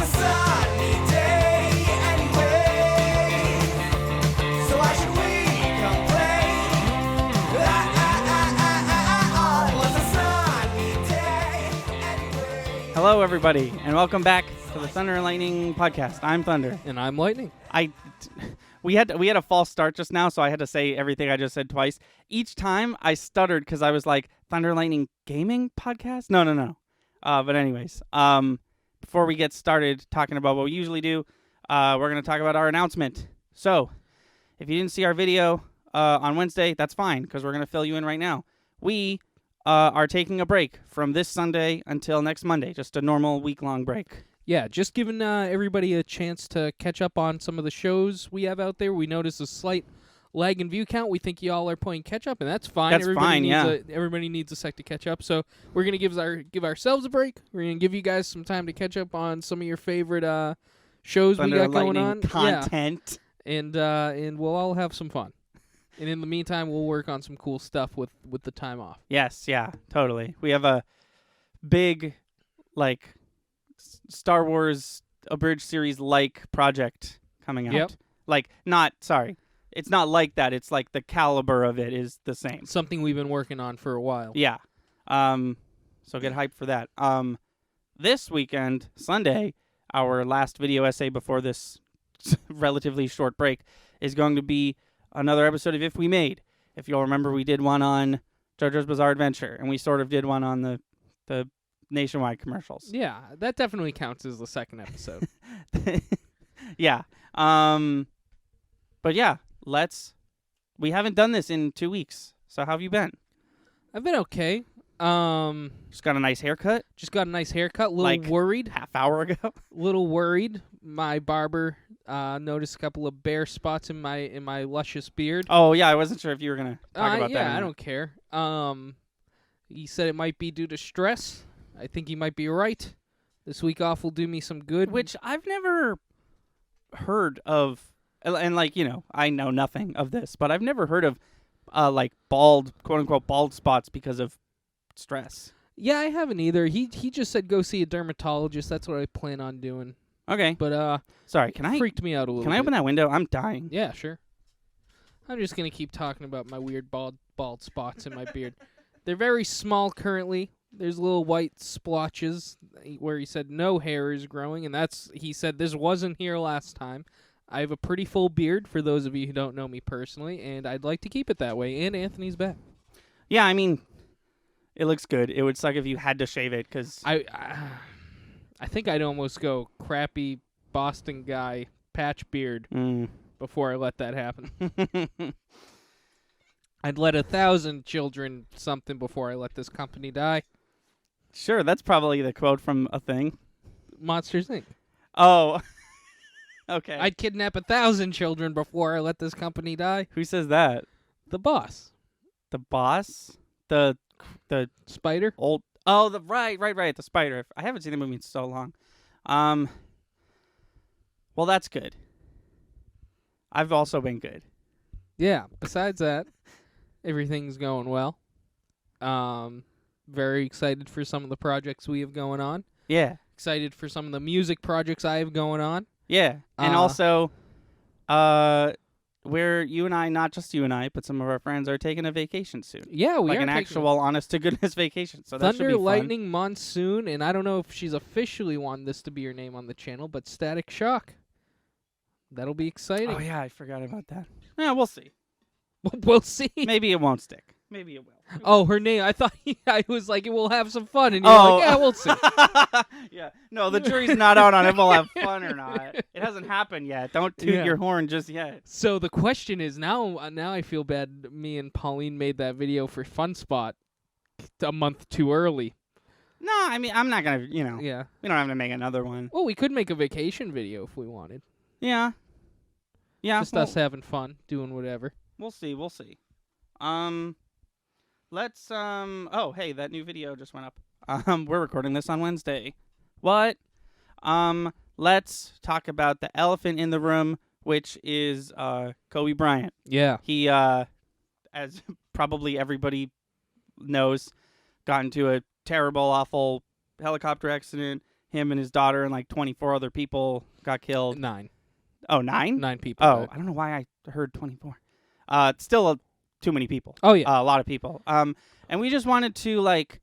sunny day anyway. So why should we complain? It was a sunny day anyway. Hello, everybody, and welcome back to the Thunder and Lightning podcast. I'm Thunder. And I'm Lightning. We had a false start just now, so I had to say everything I just said twice. Each time I stuttered because I was like, Thunder and Lightning Gaming Podcast? No. But anyways, before we get started talking about what we usually do, we're going to talk about our announcement. So, if you didn't see our video on Wednesday, that's fine, because we're going to fill you in right now. We are taking a break from this Sunday until next Monday, just a normal week-long break. Yeah, just giving everybody a chance to catch up on some of the shows we have out there. We noticed a slight lag in view count. We think y'all are playing catch up, and that's fine. That's fine, yeah. Everybody needs a sec to catch up, so we're gonna give ourselves a break. We're gonna give you guys some time to catch up on some of your favorite shows Thunder we got and going Lightning on. content. Yeah. And we'll all have some fun. And in the meantime, we'll work on some cool stuff with the time off. Yes, yeah, totally. We have a big, Star Wars Abridged series project coming out. Yep. It's not like that. It's like the caliber of it is the same. Something we've been working on for a while. Yeah. So get hyped for that. This weekend, Sunday, our last video essay before this relatively short break is going to be another episode of If We Made. If you'll remember, we did one on JoJo's Bizarre Adventure, and we sort of did one on the Nationwide commercials. Yeah, that definitely counts as the second episode. Yeah. But yeah, we haven't done this in 2 weeks. So how have you been? I've been okay. Just got a nice haircut? Just got a nice haircut. Little worried. Half hour ago? Little worried. My barber noticed a couple of bare spots in my luscious beard. Oh, yeah, I wasn't sure if you were going to talk about that. Yeah, I don't care. He said it might be due to stress. I think he might be right. This week off will do me some good. Which I've never heard of, and I know nothing of this, but I've never heard of bald, quote-unquote, bald spots because of stress. Yeah, I haven't either. He just said go see a dermatologist. That's what I plan on doing. Okay. But sorry, can I freaked me out a little Can bit. I open that window? I'm dying. Yeah, sure. I'm just going to keep talking about my weird bald spots in my beard. They're very small currently. There's little white splotches where he said no hair is growing, and he said this wasn't here last time. I have a pretty full beard for those of you who don't know me personally, and I'd like to keep it that way, and Anthony's back. Yeah, I mean, it looks good. It would suck if you had to shave it, because I think I'd almost go crappy Boston guy patch beard before I let that happen. I'd let 1,000 children something before I let this company die. Sure, that's probably the quote from a thing. Monsters, Inc. Oh, okay. I'd kidnap 1,000 children before I let this company die. Who says that? The boss. The boss? The Spider? old... Oh, right, the spider. I haven't seen the movie in so long. Well, that's good. I've also been good. Yeah, besides that, everything's going well. Very excited for some of the projects we have going on. Yeah. Excited for some of the music projects I have going on. Yeah. And also, where you and I, not just you and I, but some of our friends are taking a vacation soon. Yeah, we are an actual honest-to-goodness vacation. So that should be Thunder, fun. Lightning, Monsoon, and I don't know if she's officially wanted this to be her name on the channel, but Static Shock. That'll be exciting. Oh, yeah, I forgot about that. Yeah, we'll see. We'll see. Maybe it won't stick. Maybe it will. Oh, her name. I thought I was like, we'll have some fun. And you're like, yeah, we'll see. Yeah. No, the jury's not out on if we'll have fun or not. It hasn't happened yet. Don't toot your horn just yet. So the question is, now I feel bad me and Pauline made that video for Fun Spot a month too early. No, I mean, I'm not going to, Yeah. we don't have to make another one. Well, we could make a vacation video if we wanted. Yeah. Yeah. Just us having fun, doing whatever. We'll see. Let's, oh, hey, that new video just went up. We're recording this on Wednesday. What? Let's talk about the elephant in the room, which is, Kobe Bryant. Yeah. He, as probably everybody knows, got into a terrible, awful helicopter accident. him and his daughter and like 24 other people got killed. 9. Oh, 9? 9 people. Oh, died. I don't know why I heard 24. It's still too many people. Oh yeah. A lot of people. And we just wanted to like.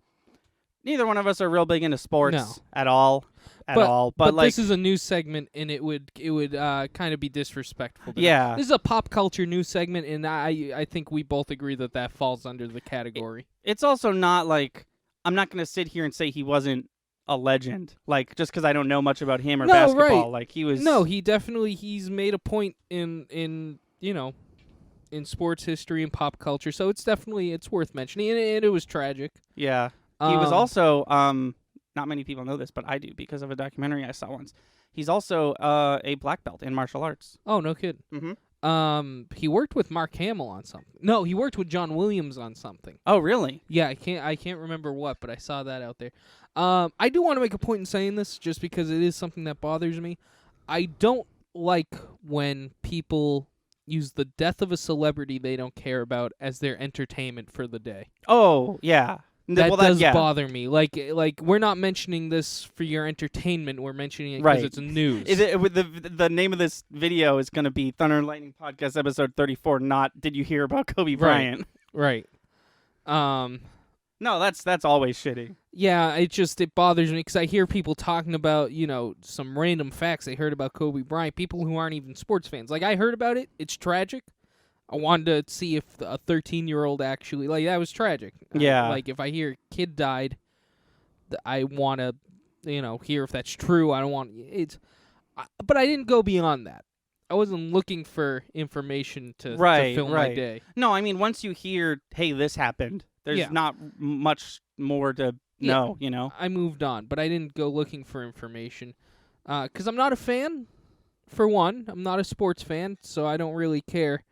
Neither one of us are real big into sports No. at all. But like, this is a news segment, and it would kind of be disrespectful. To yeah. This is a pop culture news segment, and I think we both agree that falls under the category. It's also not like I'm not going to sit here and say he wasn't a legend, like just because I don't know much about him or No, basketball. right. Like he was. No, he's made a point in in sports history and pop culture, so it's worth mentioning, and it was tragic. Yeah. He was also not many people know this, but I do because of a documentary I saw once. He's also a black belt in martial arts. Oh, no kid. Mm-hmm. He worked with Mark Hamill on something. No, he worked with John Williams on something. Oh, really? Yeah, I can't remember what, but I saw that out there. I do want to make a point in saying this just because it is something that bothers me. I don't like when people use the death of a celebrity they don't care about as their entertainment for the day. Oh, yeah. That does bother me. Like we're not mentioning this for your entertainment. We're mentioning it because Right. it's news. The name of this video is going to be Thunder and Lightning Podcast episode 34. Not Did You Hear About Kobe Bryant? Right. No, that's always shitty. Yeah, it bothers me because I hear people talking about, some random facts they heard about Kobe Bryant, people who aren't even sports fans. Like, I heard about it. It's tragic. I wanted to see if a 13-year-old actually, that was tragic. Yeah. Like, if I hear a kid died, I want to, hear if that's true. I don't want, but I didn't go beyond that. I wasn't looking for information to fill my day. No, I mean, once you hear, hey, this happened, there's not much more to know, I moved on, but I didn't go looking for information. Because I'm not a fan, for one. I'm not a sports fan, so I don't really care.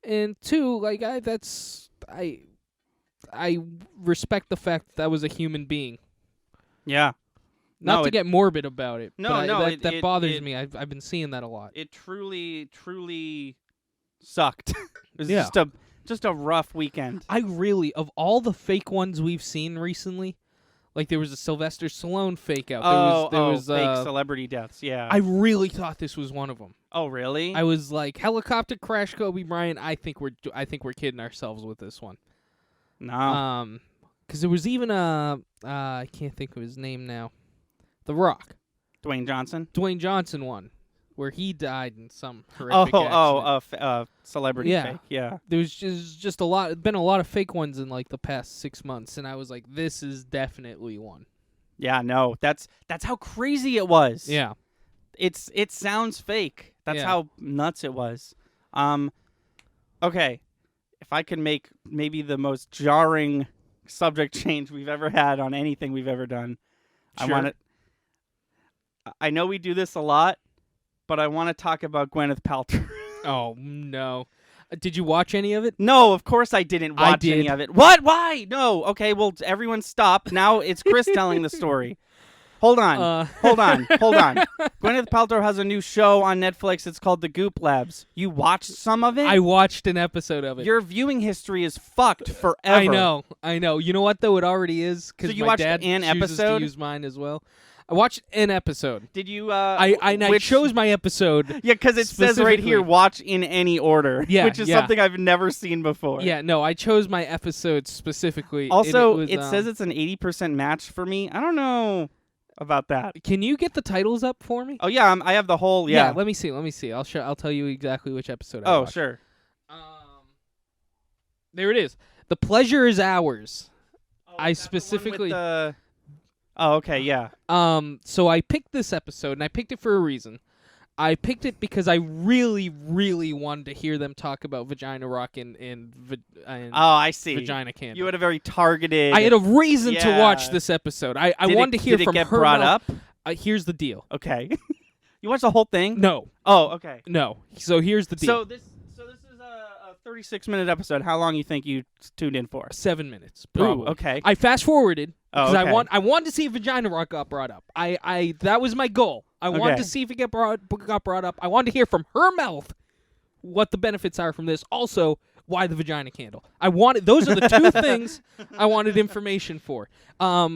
And two, I respect the fact that was a human being. Yeah. Not No, to it- get morbid about it. No, but no, that it- bothers it- me. I've been seeing that a lot. It truly, truly sucked. It was Yeah. just a rough weekend. I really, of all the fake ones we've seen recently, like there was a Sylvester Stallone fake out. There was fake celebrity deaths. Yeah. I really thought this was one of them. Oh, really? I was like, helicopter crash Kobe Bryant. I think we're kidding ourselves with this one. No. Because there was even I can't think of his name now. The Rock, Dwayne Johnson. Dwayne Johnson one, where he died in some horrific accident. Celebrity Yeah. fake. Yeah. There was just been a lot of fake ones in like the past 6 months, and I was like, this is definitely one. Yeah. No. That's how crazy it was. Yeah. It sounds fake. That's Yeah. how nuts it was. Okay. If I could make maybe the most jarring subject change we've ever had on anything we've ever done, Sure. I know we do this a lot, but I want to talk about Gwyneth Paltrow. Oh no. Did you watch any of it? No, of course I didn't I watch any did. of it. What? Why? No. Okay, well, everyone stop. Now it's Chris telling the story. Hold on. Hold on. Gwyneth Paltrow has a new show on Netflix. It's called The Goop Labs. You watched some of it? I watched an episode of it. Your viewing history is fucked forever. I know. You know what though? It already is because So you my watched dad an chooses episode? to use mine as well. I watched an episode. Did you? I chose my episode. Yeah, because it says right here, specifically. watch in any order. Yeah, which is yeah. something I've never seen before. Yeah, no, I chose my episode specifically. and Also, it, it was, says it's an 80% match for me. I don't know about that. Can you get the titles up for me? Oh yeah, I have the whole. Yeah. Let me see. I'll tell you exactly which episode. I Oh watched. sure. There it is. The pleasure is ours. I Is that the one with specifically- the- Oh okay, yeah. So I picked this episode, and I picked it for a reason. I picked it because I really, really wanted to hear them talk about Vagina Rock and Oh, I see. Vagina Candle. You had a very targeted. I had a reason to watch Yeah. this episode. I Did wanted it, to hear did it from get her brought mouth. up? Here's the deal. Okay. You watched the whole thing? No. Oh, okay. No. So here's the deal. So this is a 36-minute episode. How long you think you tuned in for? 7 minutes. Ooh, Probably. okay. I fast forwarded Oh, because okay. I wanted to see if Vagina Rock got brought up. I that was my goal. I wanted Okay. to see if it got brought up. I wanted to hear from her mouth what the benefits are from this. Also, why the vagina candle? Those are the two things I wanted information for.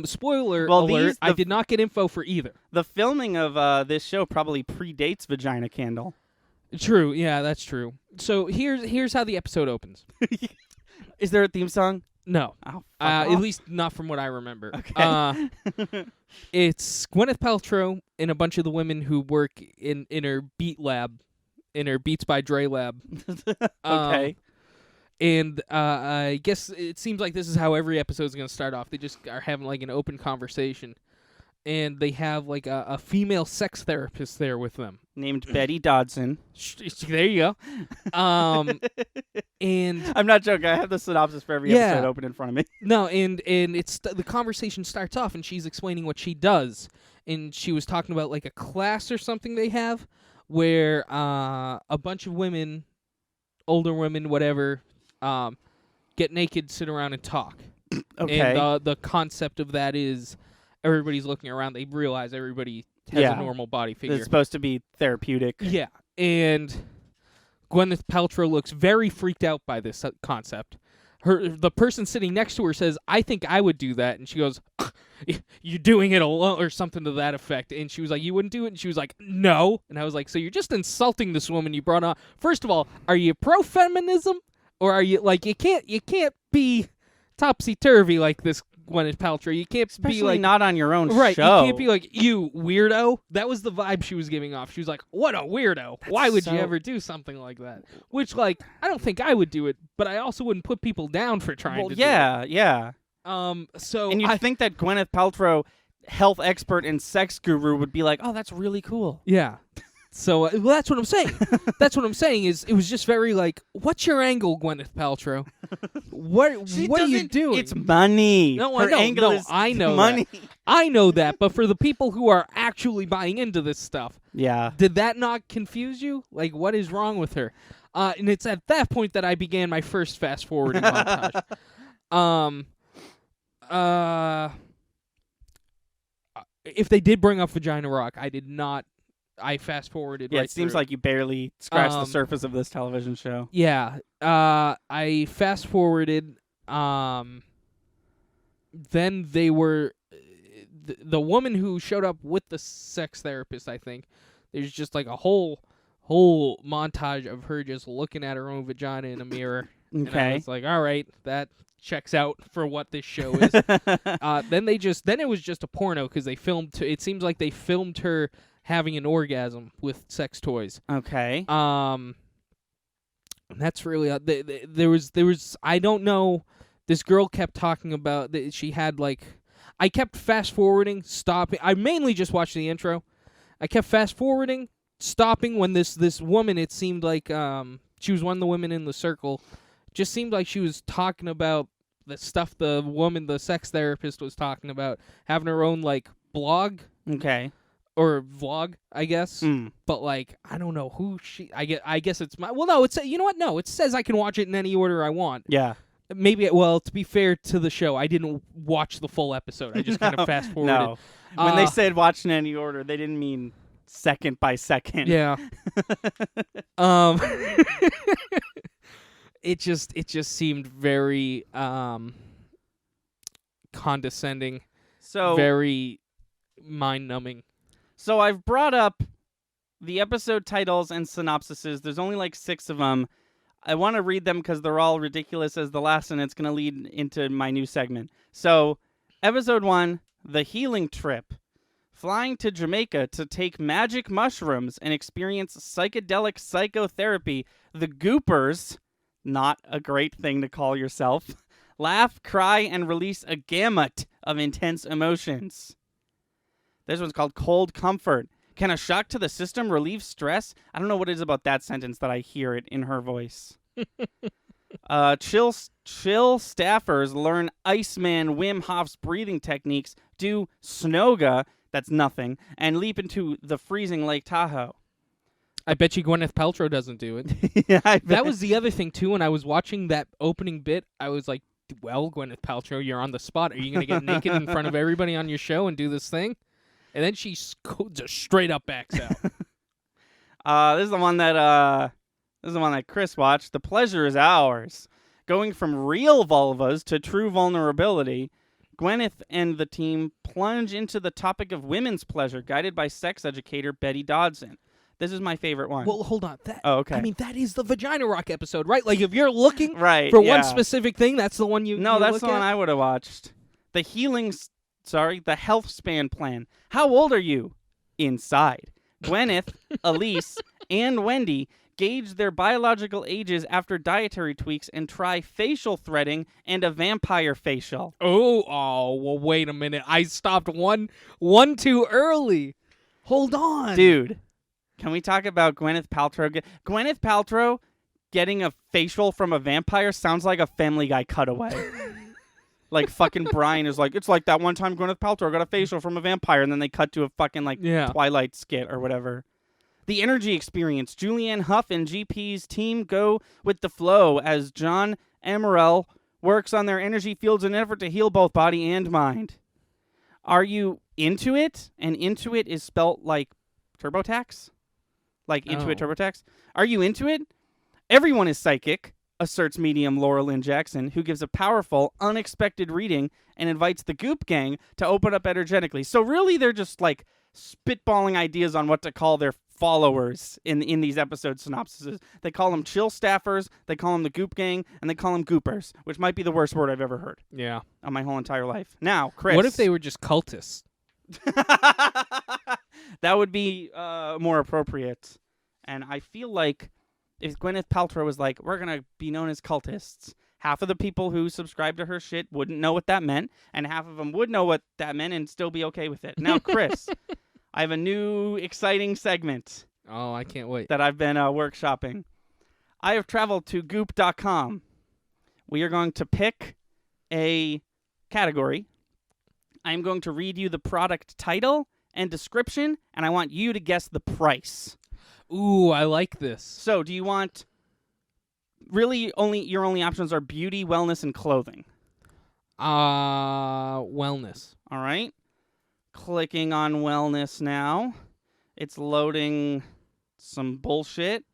Spoiler alert, I did not get info for either. The filming of this show probably predates Vagina Candle. True, yeah, that's true. So here's how the episode opens. Is there a theme song? No. Oh, At least not from what I remember. Okay. It's Gwyneth Paltrow and a bunch of the women who work in her beat lab, in her Beats by Dre lab. Okay. And I guess it seems like this is how every episode is going to start off. They just are having like an open conversation. And they have like a female sex therapist there with them. Named Betty Dodson. There you go. And I'm not joking. I have the synopsis for every episode open in front of me. no, and it's the conversation starts off, and she's explaining what she does, and she was talking about like a class or something they have where a bunch of women, older women, whatever, get naked, sit around, and talk. Okay. And the concept of that is everybody's looking around. They realize everybody has a normal body figure. It's supposed to be therapeutic. Yeah, and Gwyneth Paltrow looks very freaked out by this concept. The person sitting next to her says, "I think I would do that," and she goes, "You're doing it alone," or something to that effect. And she was like, "You wouldn't do it?" And she was like, "No." And I was like, "So you're just insulting this woman you brought on? First of all, are you pro-feminism, or are you like you can't be topsy-turvy like this, Gwyneth Paltrow? You can't Especially be like not on your own right. show. You can't be like, you weirdo." That was the vibe she was giving off. She was like, "What a weirdo! Why would you ever do something like that?" Which, like, I don't think I would do it, but I also wouldn't put people down for trying to do it. Yeah. So And you'd think that Gwyneth Paltrow, health expert and sex guru, would be like, "Oh, that's really cool." yeah. So well, that's what I'm saying. That's what I'm saying is it was just very like, what's your angle, Gwyneth Paltrow? What are you doing? It's money. No, Her I know. angle No, is I know money. that. I know that, but for the people who are actually buying into this stuff, Yeah. did that not confuse you? Like, what is wrong with her? And it's at that point that I began my first fast forwarding montage. If they did bring up Vagina Rock, I did not. I fast forwarded. Yeah, right it seems through. like you barely scratched the surface of this television show. Yeah. I fast forwarded. Then they were the woman who showed up with the sex therapist. I think there's just like a whole montage of her just looking at her own vagina in a mirror. And I Okay. was like, all right, that checks out for what this show is. Then it was just a porno because they filmed. It seems like they filmed her having an orgasm with sex toys. Okay. And that's really there was I don't know. This girl kept talking about that she had like. I kept fast forwarding, stopping. I mainly just watched the intro. I kept fast forwarding, stopping when this woman. It seemed like she was one of the women in the circle. Just seemed like she was talking about the stuff the sex therapist was talking about, having her own like blog Okay. or vlog, I guess. But like I don't know who she. I guess it's my. Well, no, it's you know what? No, it says I can watch it in any order I want. Yeah. Maybe. Well, to be fair to the show, I didn't watch the full episode. I just kind of fast forwarded. No. When they said watch in any order, they didn't mean second by second. Yeah. It just seemed very condescending, So very mind-numbing. So I've brought up the episode titles and synopsises. There's only like 6 of them. I want to read them because they're all ridiculous as the last, and it's going to lead into my new segment. So, episode 1, The Healing Trip. Flying to Jamaica to take magic mushrooms and experience psychedelic psychotherapy, the Goopers, not a great thing to call yourself, laugh, cry, and release a gamut of intense emotions. This one's called Cold Comfort. Can a shock to the system relieve stress? I don't know what it is about that sentence that I hear it in her voice. Chill staffers learn Iceman Wim Hof's breathing techniques, do snoga, that's nothing, and leap into the freezing Lake Tahoe. I bet you Gwyneth Paltrow doesn't do it. Yeah, I bet. That was the other thing, too. When I was watching that opening bit, I was like, well, Gwyneth Paltrow, you're on the spot. Are you going to get naked in front of everybody on your show and do this thing? And then she just straight up backs out. This is the one that This is the one that Chris watched. The pleasure is ours. Going from real vulvas to true vulnerability, Gwyneth and the team plunge into the topic of women's pleasure, guided by sex educator Betty Dodson. This is my favorite one. Well, hold on. Oh, okay. I mean, that is the Vagina Rock episode, right? Like, if you're looking right, for yeah. one specific thing, that's the one you No, you that's look the one at? I would have watched. The health span plan. How old are you? Inside. Gwyneth, Elise, and Wendy gauge their biological ages after dietary tweaks and try facial threading and a vampire facial. Oh, well, wait a minute. I stopped one too early. Hold on. Dude, can we talk about Gwyneth Paltrow? Gwyneth Paltrow getting a facial from a vampire sounds like a Family Guy cutaway. Like fucking Brian is like, it's like that one time Gwyneth Paltrow got a facial from a vampire, and then they cut to a fucking Twilight skit or whatever. The energy experience. Julianne Hough and GP's team go with the flow as John Amaral works on their energy fields in an effort to heal both body and mind. Are you into it? And Intuit is spelt like TurboTax? Like Intuit Oh. TurboTax? Are you into it? Everyone is psychic, asserts medium Laura Lynn Jackson, who gives a powerful, unexpected reading and invites the Goop Gang to open up energetically. So really, they're just like spitballing ideas on what to call their followers in these episode synopsises. They call them chill staffers, they call them the Goop Gang, and they call them Goopers, which might be the worst word I've ever heard Yeah. on my whole entire life. Now, Chris. What if they were just cultists? That would be more appropriate. And I feel like if Gwyneth Paltrow was like, we're going to be known as cultists, half of the people who subscribe to her shit wouldn't know what that meant, and half of them would know what that meant and still be okay with it. Now, Chris, I have a new exciting segment Oh, I can't wait. that I've been workshopping. I have traveled to goop.com. We are going to pick a category. I'm going to read you the product title and description, and I want you to guess the price. Ooh, I like this. So, do you want really your only options are beauty, wellness, and clothing? Wellness. All right. Clicking on wellness now. It's loading some bullshit.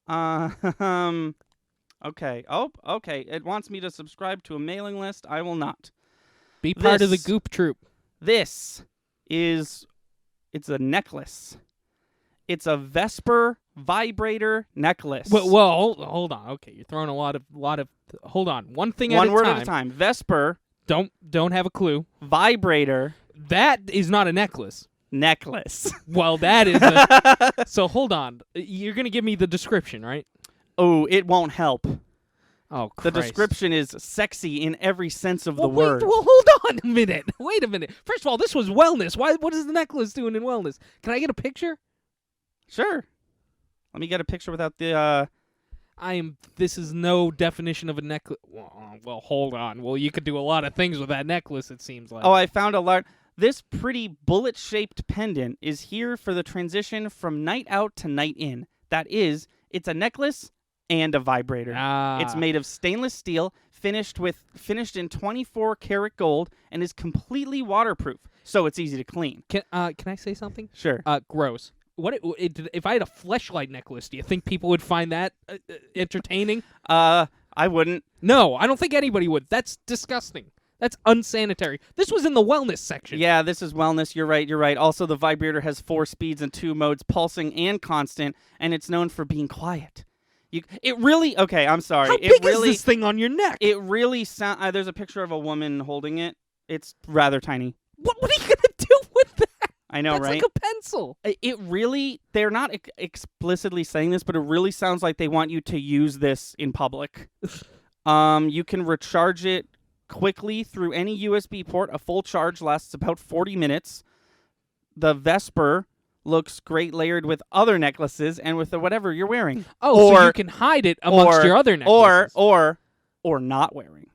Okay. Oh, okay. It wants me to subscribe to a mailing list. I will not. Be part of the This- Goop Troop. It's a necklace. It's a Vesper vibrator necklace. Well, hold on. Okay, you're throwing a lot of. Hold on. One thing One at a word time. at a time. Vesper Don't have a clue. vibrator That is not a necklace. necklace. Well, that is. A, so hold on. You're gonna give me the description, right? Oh, it won't help. Oh, The Christ. description is sexy in every sense of Well, the word. Well, hold on a minute. Wait a minute. First of all, this was wellness. What is the necklace doing in wellness? Can I get a picture? Sure. Let me get a picture without the. This is no definition of a necklace. Well, hold on. Well, you could do a lot of things with that necklace, it seems like. Oh, I found a large. This pretty bullet-shaped pendant is here for the transition from night out to night in. That is, it's a necklace and a vibrator. It's made of stainless steel, finished in 24 karat gold, and is completely waterproof, so it's easy to clean. Can I say something? Sure. Gross. If I had a fleshlight necklace, do you think people would find that entertaining? I wouldn't. No, I don't think anybody would. That's disgusting. That's unsanitary. This was in the wellness section. Yeah, this is wellness. You're right. Also, the vibrator has 4 speeds and 2 modes, pulsing and constant, and it's known for being quiet. Okay, I'm sorry. How big is this thing on your neck? It really sounds. There's a picture of a woman holding it. It's rather tiny. What are you gonna do with that? I know, That's right? like a pencil. It really. They're not explicitly saying this, but it really sounds like they want you to use this in public. You can recharge it quickly through any USB port. A full charge lasts about 40 minutes. The Vesper looks great layered with other necklaces and with whatever you're wearing. Oh, so you can hide it amongst your other necklaces. Or not wearing.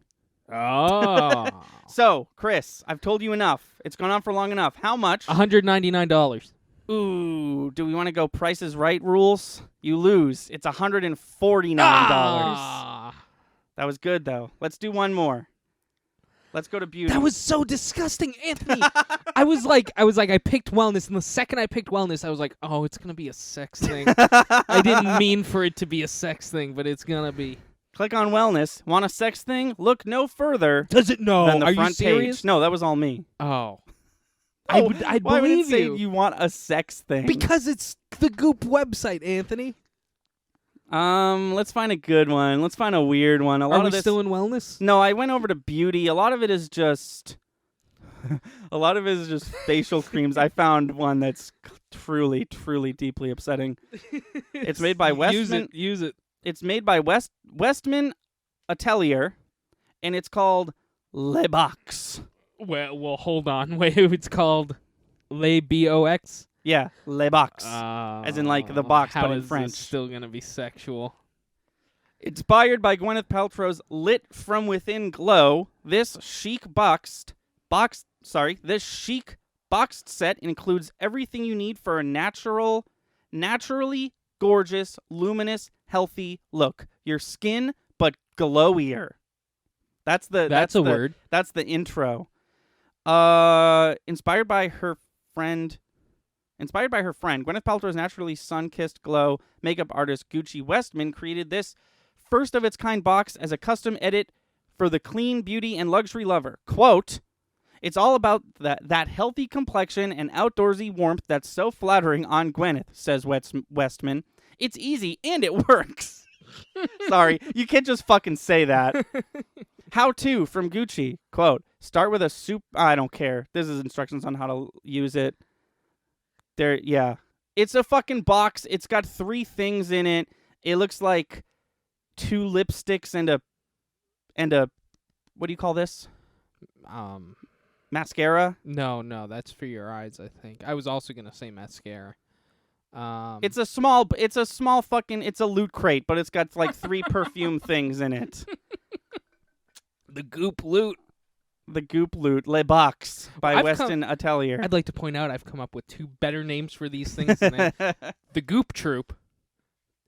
Oh. So, Chris, I've told you enough. It's gone on for long enough. How much? $199. Ooh, do we want to go Price is Right rules? You lose. It's $149. Ah. That was good, though. Let's do one more. Let's go to beauty. That was so disgusting, Anthony. I was like, I picked wellness, and the second I picked wellness, I was like, oh, it's gonna be a sex thing. I didn't mean for it to be a sex thing, but it's gonna be. Click on wellness. Want a sex thing? Look no further Does it know? than the Are front you serious? page. No, that was all me. Oh, Oh, I'd why would it believe say you want a sex thing? because it's the Goop website, Anthony. Let's find a good one. Let's find a weird one. A lot Are we of this. still in wellness? No, I went over to beauty. A lot of it is just. A lot of it is just facial creams. I found one that's truly, truly deeply upsetting. It's made by Westman. Use it. It's made by Westman Atelier, and it's called Le Box. Well, hold on. Wait, it's called Le Box. Yeah, Le Box. As in, like, the box, how but in is French. This still gonna be sexual? Inspired by Gwyneth Paltrow's lit from within glow, this chic boxed set includes everything you need for a naturally gorgeous, luminous, healthy look. Your skin, but glowier. That's That's a word. That's the intro. Inspired by her friend, Gwyneth Paltrow's naturally sun-kissed glow, makeup artist Gucci Westman created this first-of-its-kind box as a custom edit for the clean beauty and luxury lover. Quote, "It's all about that healthy complexion and outdoorsy warmth that's so flattering on Gwyneth," says Westman. "It's easy and it works." Sorry, you can't just fucking say that. How to from Gucci. Quote, "Start with a soup." I don't care. This is instructions on how to use it. There, yeah. It's a fucking box. It's got 3 things in it. It looks like 2 lipsticks and a what do you call this? Mascara. No, that's for your eyes, I think. I was also gonna say mascara. It's a small fucking, it's a loot crate, but it's got like 3 perfume things in it. the Goop loot. The Goop Loot, Le Box by I've Weston Atelier. I'd like to point out I've come up with 2 better names for these things than the Goop Troop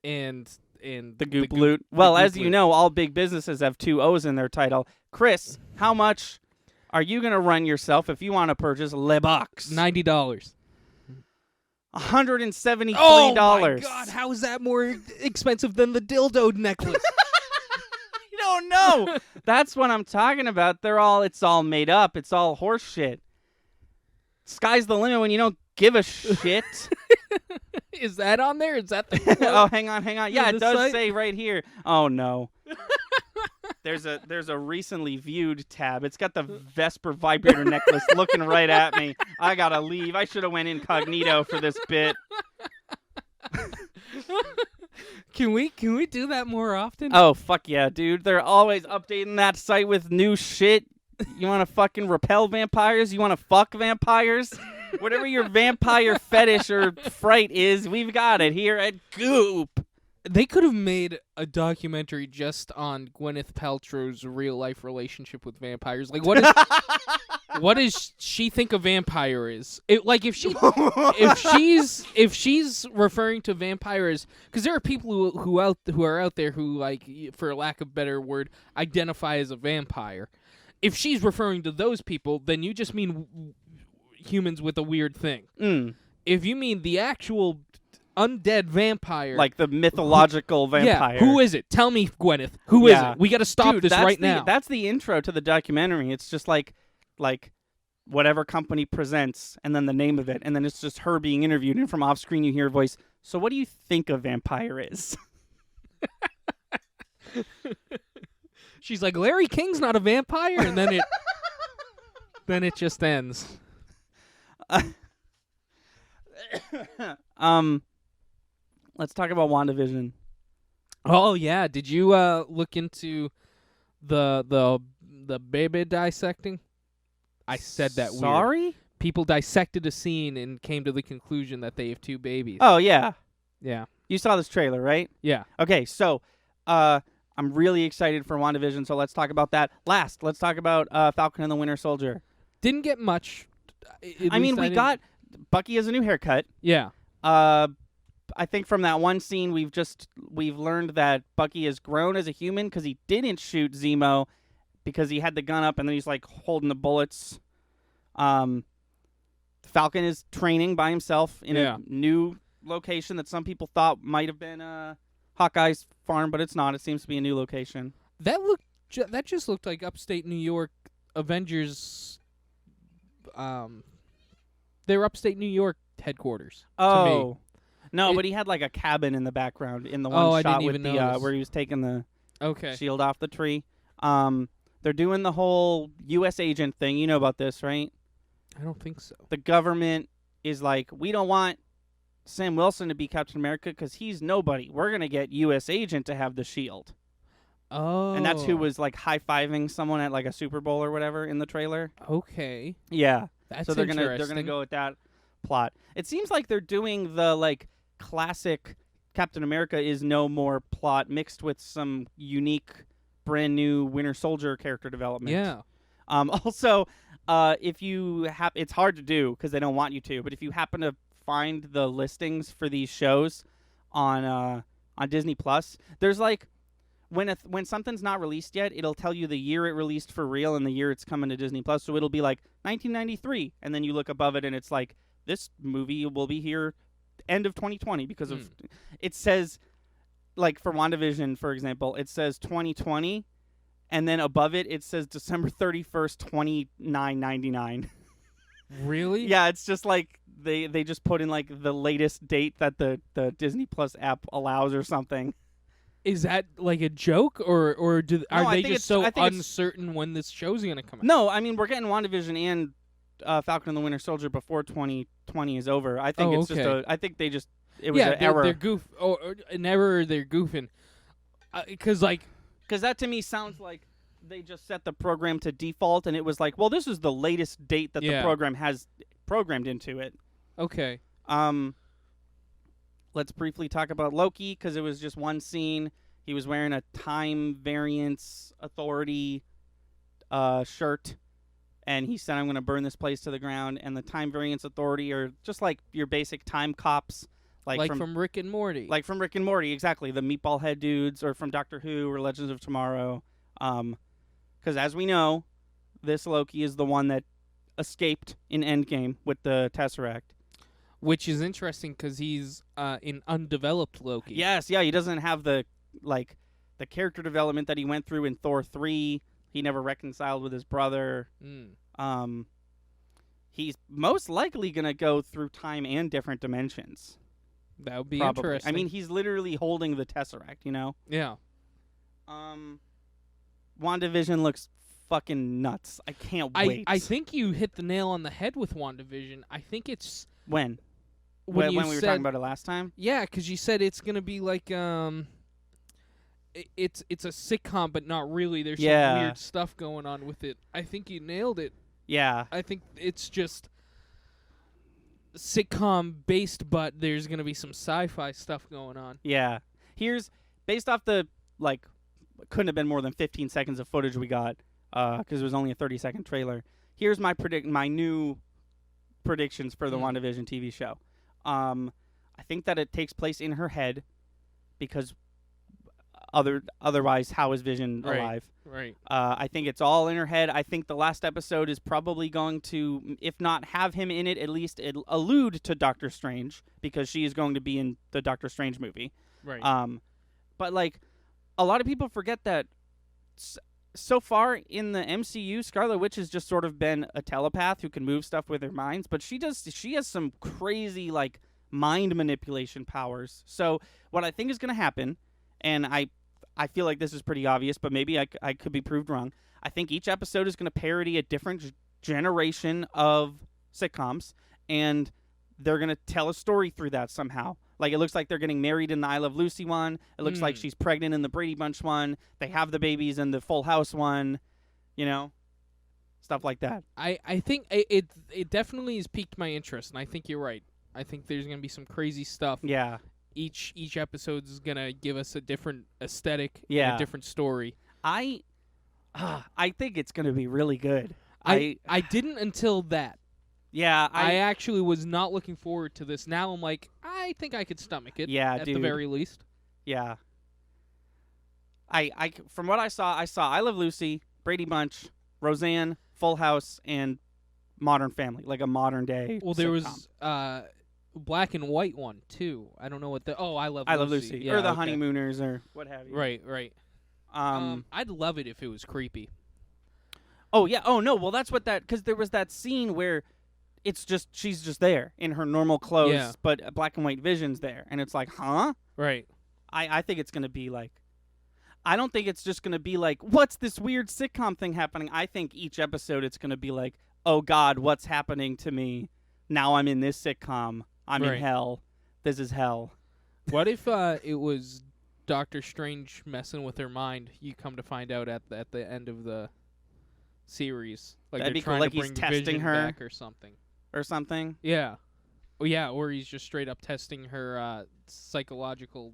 and the Goop Loot. Well, as you know, all big businesses have 2 O's in their title. Chris, how much are you going to run yourself if you want to purchase Le Box? $90. $173. Oh my God! How is that more expensive than the dildo necklace? I don't know. That's what I'm talking about. It's all made up. It's all horse shit. Sky's the limit when you don't give a shit. Is that on there? Is that the Oh, hang on. Yeah, On it the does site? say right here. Oh no. There's a recently viewed tab. It's got the Vesper vibrator necklace looking right at me. I gotta leave. I should have went incognito for this bit. Can we do that more often? Oh fuck yeah, dude! They're always updating that site with new shit. You want to fucking repel vampires? You want to fuck vampires? Whatever your vampire fetish or fright is, we've got it here at Goop. They could have made a documentary just on Gwyneth Paltrow's real life relationship with vampires. Like, what does she think a vampire is? If she's referring to vampires, because there are people who are out there who, like, for lack of a better word, identify as a vampire. If she's referring to those people, then you just mean humans with a weird thing. If you mean the actual undead vampire, like the mythological vampire. Yeah, who is it? Tell me, Gwyneth. Who is it? We got to stop Dude, this right now. That's the intro to the documentary. It's just like whatever company presents, and then the name of it, and then it's just her being interviewed, and from off screen you hear a voice. So, what do you think a vampire is? She's like, Larry King's not a vampire, and then it just ends. Let's talk about WandaVision. Oh yeah, did you look into the baby dissecting? I said that weird. Sorry? People dissected a scene and came to the conclusion that they have 2 babies. Oh yeah. Yeah. You saw this trailer, right? Yeah. Okay, so I'm really excited for WandaVision, so let's talk about that. Let's talk about Falcon and the Winter Soldier. Didn't get much. We got Bucky has a new haircut. Yeah. I think from that one scene we've learned that Bucky has grown as a human because he didn't shoot Zemo because he had the gun up and then he's like holding the bullets. Falcon is training by himself in Yeah. a new location that some people thought might have been Hawkeye's farm, but it's not. It seems to be a new location. That just looked like upstate New York Avengers. Their upstate New York headquarters. To me. No, It- but he had like a cabin in the background in the Oh, one I shot didn't with even the notice. where he was taking the Okay. shield off the tree. They're doing the whole U.S. agent thing. You know about this, right? I don't think so. The government is like, we don't want Sam Wilson to be Captain America because he's nobody. We're gonna get U.S. agent to have the shield, Oh. and that's who was like high-fiving someone at like a Super Bowl or whatever in the trailer. Okay. Yeah. That's So they're gonna interesting. go with that plot. It seems like they're doing the like classic Captain America is no more plot mixed with some unique, brand new Winter Soldier character development. Yeah. Also, if you have, it's hard to do because they don't want you to. But if you happen to find the listings for these shows on Disney Plus, there's like when something's not released yet, it'll tell you the year it released for real and the year it's coming to Disney Plus. So it'll be like 1993, and then you look above it and it's like this movie will be here end of 2020 because of it says like for WandaVision, for example, it says 2020. And then above it, it says December 31st, 29.99. Really? Yeah, it's just like they just put in like the latest date that the Disney Plus app allows or something. Is that like a joke, or are I they think just it's- so I think it's- uncertain when this show's gonna come out? No, I mean we're getting WandaVision and Falcon and the Winter Soldier before 2020 is over. I think Oh, it's okay. just I think they just it was yeah, an error. they're or an error. They're goofing, because like Because that to me sounds like they just set the program to default, and it was like, well, this is the latest date that the Yeah. program has programmed into it. okay, Let's briefly talk about Loki because it was just one scene. He was wearing a Time Variance Authority shirt, and he said, "I'm going to burn this place to the ground." And the Time Variance Authority are just like your basic time cops, like from Rick and Morty. like from Rick and Morty, exactly. The meatball head dudes, or from Doctor Who or Legends of Tomorrow. Because as we know, this Loki is the one that escaped in Endgame with the Tesseract. which is interesting because he's in undeveloped Loki. Yes, yeah, he doesn't have the character development that he went through in Thor 3. He never reconciled with his brother. Mm. He's most likely going to go through time and different dimensions. That would be Probably. interesting. I mean, he's literally holding the Tesseract, you know? yeah. WandaVision looks fucking nuts. I can't wait. I think you hit the nail on the head with WandaVision. I think it's When? when you we were said, talking about it last time? yeah, because you said it's gonna be like it's a sitcom, but not really. There's Yeah. some weird stuff going on with it. I think you nailed it. Yeah. I think it's just sitcom based, but there's gonna be some sci-fi stuff going on. Yeah. Here's, based off the, couldn't have been more than 15 seconds of footage we got, because it was only a 30-second trailer. Here's my new predictions for the WandaVision TV show. I think that it takes place in her head, because otherwise, how is Vision Right. alive? Right. I think it's all in her head. I think the last episode is probably going to, if not have him in it, at least allude to Doctor Strange, because she is going to be in the Doctor Strange movie. Right. But a lot of people forget that so far in the MCU, Scarlet Witch has just sort of been a telepath who can move stuff with her minds, but she has some crazy mind manipulation powers. So what I think is going to happen, and I feel like this is pretty obvious, but maybe I could be proved wrong. I think each episode is going to parody a different generation of sitcoms, and they're going to tell a story through that somehow. It looks like they're getting married in the I Love Lucy one. It looks like she's pregnant in the Brady Bunch one. They have the babies in the Full House one. Stuff like that. I think it definitely has piqued my interest, and I think you're right. I think there's gonna be some crazy stuff. Yeah. Each episode is gonna give us a different aesthetic, and Yeah. a different story. I think it's going to be really good. I didn't until that. Yeah. I actually was not looking forward to this. Now I'm like, I think I could stomach it. Yeah, at the dude. very least. Yeah. From what I saw I Love Lucy, Brady Bunch, Roseanne, Full House, and Modern Family, like a modern day. Well, there sitcom. was black and white one too. I don't know what the. Oh, I Love Lucy. I Love Lucy, Yeah, or the okay. Honeymooners, or what have you. Right, right. I'd love it if it was creepy. Oh yeah. Oh no. Well, that's what that because there was that scene where it's just she's just there in her normal clothes, Yeah. but a black and white Vision's there, and it's like, huh? Right. I think it's gonna be like. I don't think it's just gonna be like, what's this weird sitcom thing happening? I think each episode it's gonna be like, oh God, what's happening to me? Now I'm in this sitcom. I'm in Right. hell. This is hell. What if it was Doctor Strange messing with her mind? You come to find out at the end of the series, like That'd they're be cool, trying like to he's bring testing Vision her. back or something. Or something. Yeah. Oh yeah, or he's just straight up testing her psychological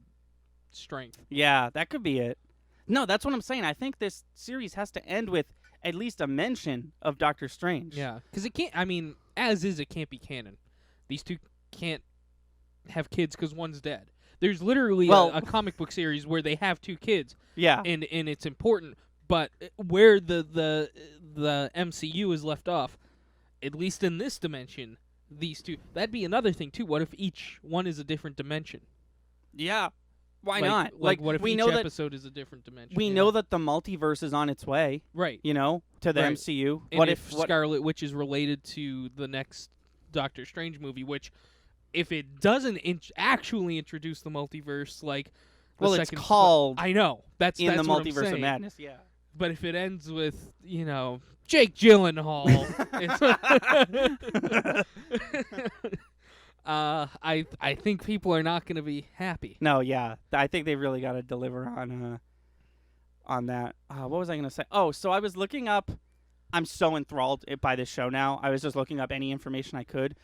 strength. Yeah, that could be it. No, that's what I'm saying. I think this series has to end with at least a mention of Doctor Strange. Yeah, because it can't. I mean, as is, it can't be canon. These two can't have kids because one's dead. There's literally Well- a comic book series where they have two kids, Yeah. and it's important. But where the MCU is left off, at least in this dimension, these two. That'd be another thing too. What if each one is a different dimension? Yeah. Why Like- not? Like, what if we each know that episode is a different dimension? we yeah. know that the multiverse is on its way, right. you know, to the Right. MCU. And What if if what, Scarlet Witch is related to the next Doctor Strange movie, which if it doesn't actually introduce the multiverse, like the well, it's second called I know that's in the what I'm multiverse of saying. madness. Yeah. But if it ends with Jake Gyllenhaal, I think people are not going to be happy. No, yeah. I think they really got to deliver on that. What was I going to say? Oh, so I was looking up. I'm so enthralled by this show now. I was just looking up any information I could.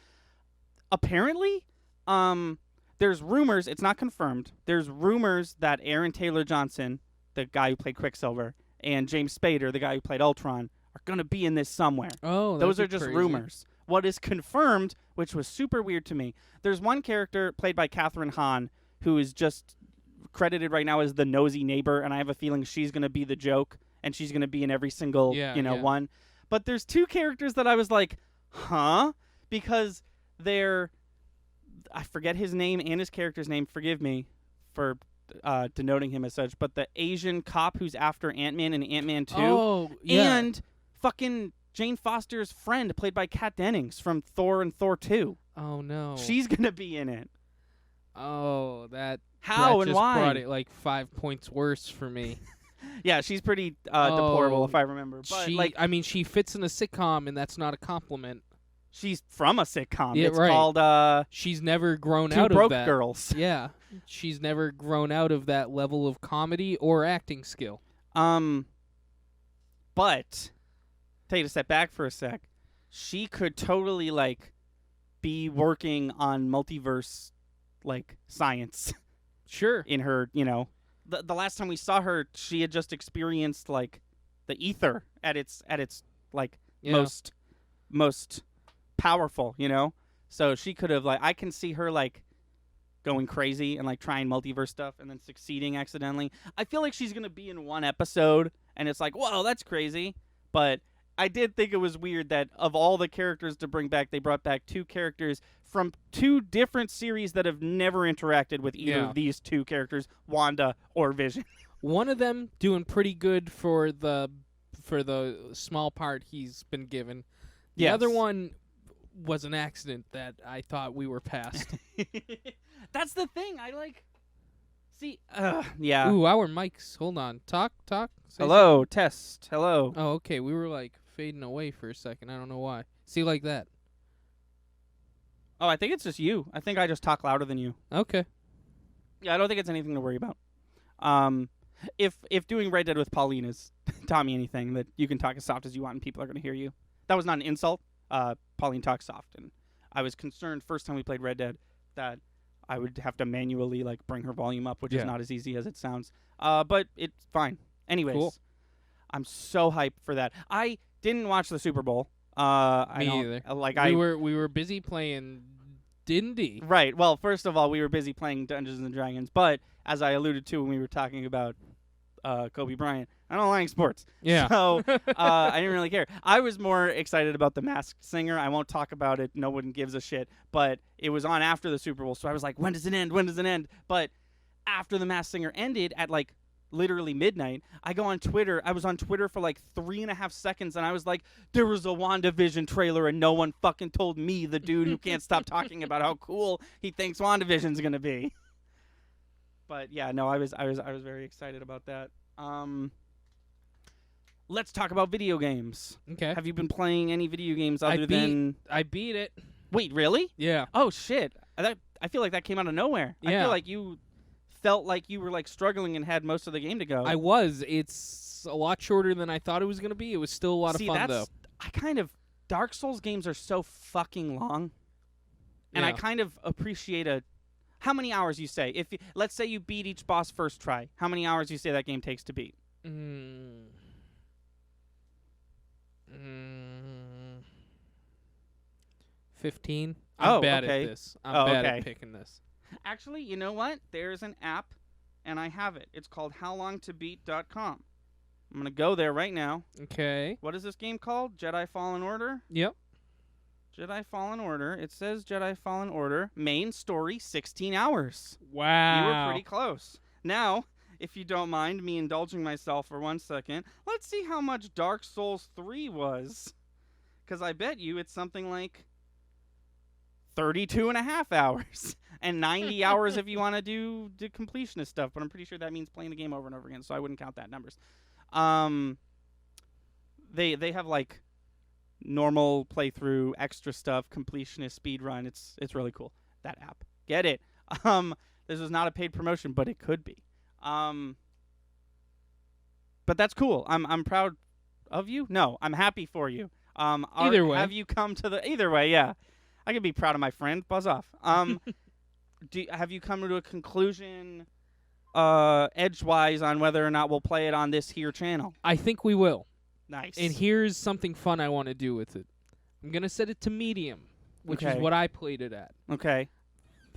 Apparently, there's rumors. It's not confirmed. There's rumors that Aaron Taylor Johnson, the guy who played Quicksilver, and James Spader, the guy who played Ultron, are going to be in this somewhere. Oh, Those are that'd be just crazy. rumors. What is confirmed, which was super weird to me, there's one character played by Catherine Hahn who is just credited right now as the nosy neighbor, and I have a feeling she's going to be the joke, and she's going to be in every single, Yeah, one. But there's two characters that I was like, huh? Because they're, I forget his name and his character's name, forgive me for denoting him as such, but the Asian cop who's after Ant-Man and Ant-Man 2, Oh, yeah. and fucking Jane Foster's friend, played by Kat Dennings from Thor and Thor 2. Oh no. She's gonna be in it. Oh, that. How that and just why? brought it like 5 points worse for me. Yeah, she's pretty deplorable Oh, if I remember. But I mean, she fits in a sitcom, and that's not a compliment. she's from a sitcom. Yeah, it's right. called She's never grown Two out Broke of that. Girls. Yeah, she's never grown out of that level of comedy or acting skill. But take a step back for a sec. She could totally be working on multiverse science Sure. in her, the last time we saw her, she had just experienced the ether at its Yeah. most powerful, So she could have I can see her going crazy and trying multiverse stuff and then succeeding accidentally. I feel like she's going to be in one episode and it's like, "Whoa, that's crazy." But I did think it was weird that of all the characters to bring back, they brought back two characters from two different series that have never interacted with either Yeah. of these two characters, Wanda or Vision. One of them doing pretty good for the small part he's been given. The Yes. other one was an accident that I thought we were past. That's the thing. See, yeah. Ooh, our mics. Hold on. Talk. Say Hello, test. Hello. something. Oh, okay. We were fading away for a second. I don't know why. See, like that. Oh, I think it's just you. I think I just talk louder than you. Okay. Yeah, I don't think it's anything to worry about. If doing Red Dead with Pauline has taught me anything, that you can talk as soft as you want and people are going to hear you. That was not an insult. Pauline talks soft, and I was concerned first time we played Red Dead that I would have to manually bring her volume up, which Yeah. is not as easy as it sounds. But it's fine. Anyways, Cool. I'm so hyped for that. I didn't watch the Super Bowl. Me either. We were busy playing D&D. Right. Well, first of all, we were busy playing Dungeons and Dragons, but as I alluded to when we were talking about Kobe Bryant. I don't like sports. Yeah. So I didn't really care. I was more excited about The Masked Singer. I won't talk about it. No one gives a shit. But it was on after the Super Bowl, so I was like, when does it end? When does it end? But after The Masked Singer ended at like literally midnight, I go on Twitter. I was on Twitter for like 3.5 seconds, and I was like, there was a WandaVision trailer, and no one fucking told me, the dude who can't stop talking about how cool he thinks WandaVision's gonna be. But yeah, no, I was very excited about that. Let's talk about video games. Okay. Have you been playing any video games other I than? beat it. Wait, really? Yeah. Oh shit! I feel like that came out of nowhere. I Yeah. feel like you felt like you were like struggling and had most of the game to go. I was. It's a lot shorter than I thought it was going to be. It was still a lot See, of fun, that's, though. I kind of Dark Souls games are so fucking long, and I Yeah. kind of appreciate how many hours you say. If let's say you beat each boss first try, how many hours you say that game takes to beat? 15. Oh, I'm bad okay. at this. I'm Oh, bad okay. at picking this. Actually, you know what? There's an app, and I have it. It's called HowLongToBeat.com. I'm gonna go there right now. Okay. What is this game called? Jedi Fallen Order? Yep. Jedi Fallen Order. It says Jedi Fallen Order. Main story, 16 hours. Wow. You were pretty close. Now, if you don't mind me indulging myself for 1 second, let's see how much Dark Souls 3 was. Because I bet you it's something like 32.5 hours. And 90 hours if you want to do the completionist stuff. But I'm pretty sure that means playing the game over and over again, so I wouldn't count that numbers. They have like normal playthrough, extra stuff, completionist, speedrun. It's really cool. That app. Get it. This is not a paid promotion, but it could be. But that's cool. I'm proud of you. No, I'm happy for you. Either way. Have you come to the either way? Yeah, I can be proud of my friend. Buzz off. Have you come to a conclusion, edgewise, on whether or not we'll play it on this here channel? I think we will. Nice. And here's something fun I want to do with it. I'm going to set it to medium, which Okay. is what I played it at. Okay.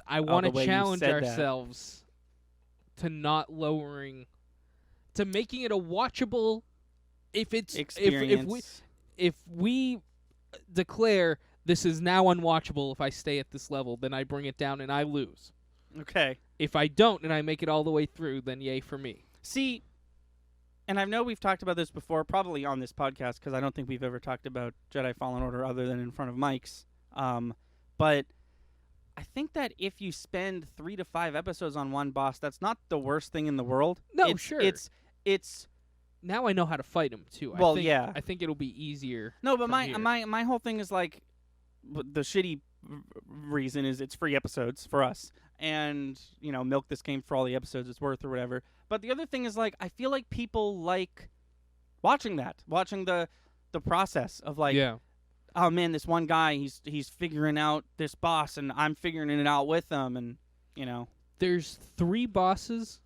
I want the to way you challenge said that. ourselves to not lowering, to making it a watchable. If it's Experience. if we declare this is now unwatchable if I stay at this level, then I bring it down and I lose. Okay. If I don't and I make it all the way through, then yay for me. See, and I know we've talked about this before, probably on this podcast, because I don't think we've ever talked about Jedi Fallen Order other than in front of mics. But I think that if you spend 3 to 5 episodes on one boss, that's not the worst thing in the world. No, sure. It's Now I know how to fight him too. Well, I think, yeah. I think it'll be easier. no, but from my here. my whole thing is like the shitty reason is it's free episodes for us, and milk this game for all the episodes it's worth or whatever. But the other thing is like I feel like people like watching the process of like, yeah. oh man, this one guy he's figuring out this boss and I'm figuring it out with him, and There's 3 bosses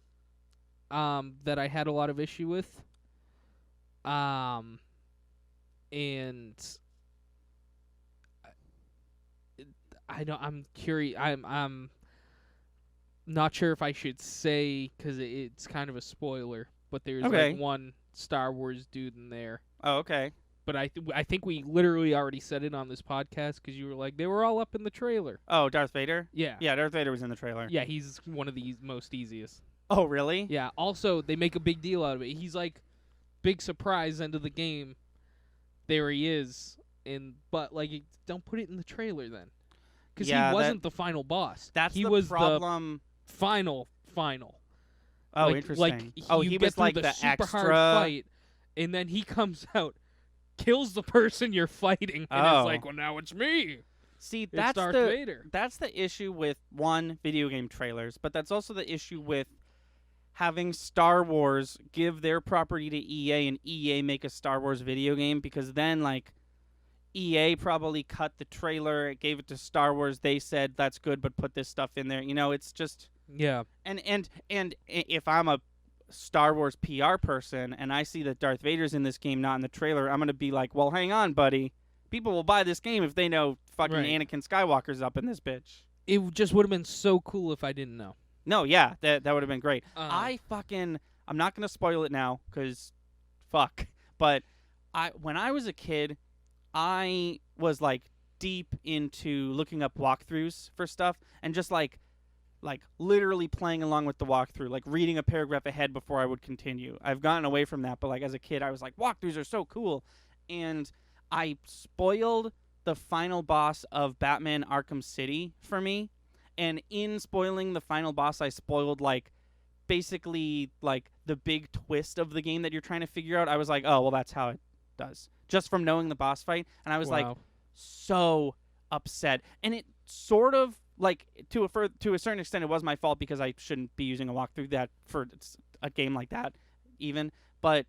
that I had a lot of issue with. And I'm curious. I'm not sure if I should say because it's kind of a spoiler. But there's Okay. like one Star Wars dude in there. Oh, okay. But I think we literally already said it on this podcast because you were like they were all up in the trailer. Oh, Darth Vader. Yeah. Yeah, Darth Vader was in the trailer. Yeah, he's one of the most easiest. Oh, really? Yeah. Also, they make a big deal out of it. He's like big surprise end of the game. There he is, but like don't put it in the trailer then, because Yeah, he wasn't the final boss. That's he the was problem. the final. Oh, like, interesting. Like He get was through like the super extra hard fight, and then he comes out, kills the person you're fighting, and Oh. is like, well, now it's me. See, It's that's Darth the Vader. that's the issue with video game trailers, but that's also the issue with having Star Wars give their property to EA and EA make a Star Wars video game, because then like EA probably cut the trailer, gave it to Star Wars, they said that's good but put this stuff in there. It's just Yeah. and if I'm a Star Wars PR person and I see that Darth Vader's in this game, not in the trailer, I'm going to be like, well, hang on, buddy. People will buy this game if they know fucking Right. Anakin Skywalker's up in this bitch. It just would have been so cool if I didn't know. No, yeah, that would have been great. Uh-huh. I I'm not gonna spoil it now because, fuck. But when I was a kid, I was like deep into looking up walkthroughs for stuff and just like literally playing along with the walkthrough, like reading a paragraph ahead before I would continue. I've gotten away from that, but like as a kid, I was like, walkthroughs are so cool, and I spoiled the final boss of Batman Arkham City for me, and in spoiling the final boss, I spoiled like basically like the big twist of the game that you're trying to figure out. I was like, oh well, that's how it does, just from knowing the boss fight, and I was like Wow. so upset, and it sort of like to a certain extent it was my fault because I shouldn't be using a walkthrough that for a game like that even, but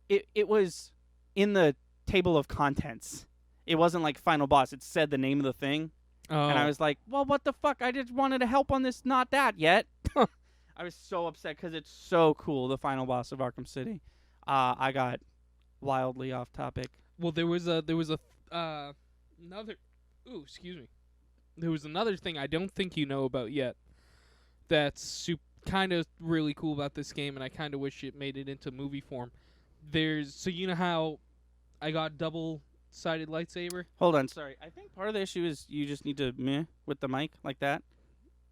it was in the table of contents. It wasn't like final boss. It said the name of the thing, Oh. and I was like, well, what the fuck? I just wanted to help on this, not that yet. I was so upset because it's so cool, the final boss of Arkham City. I got wildly off topic. Well, there was another. Ooh, excuse me. There was another thing I don't think you know about yet. That's kind of really cool about this game, and I kind of wish it made it into movie form. So you know how I got double-sided lightsaber? Hold on, sorry. I think part of the issue is you just need to meh with the mic like that.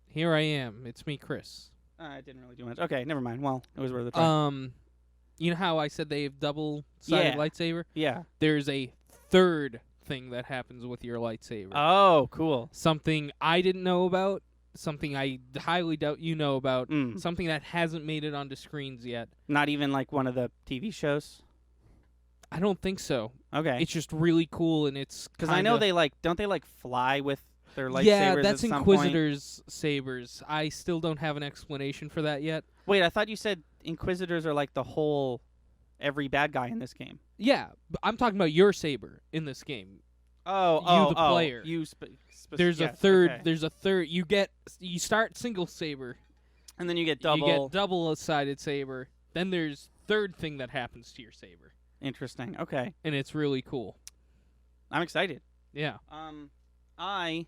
Here I am. It's me, Chris. I didn't really do much. Okay, never mind. Well, it was worth a try. You know how I said they have double-sided Yeah. lightsaber? Yeah. There's a third thing that happens with your lightsaber. Oh, cool. Something I didn't know about, something I highly doubt you know about, Mm. something that hasn't made it onto screens yet. Not even like one of the TV shows. I don't think so. Okay. It's just really cool, and it's Because I know kinda- don't they like fly with their lightsabers? Yeah, that's at some point? Inquisitor's sabers. I still don't have an explanation for that yet. Wait, I thought you said Inquisitors are like the whole every bad guy in this game. Yeah, but I'm talking about your saber in this game. Oh, the player. You There's yes, a third. okay. There's a third. You start single saber. And then you get double. You get double-sided saber. Then there's third thing that happens to your saber, Interesting. Okay. and it's really cool. I'm excited. Yeah. I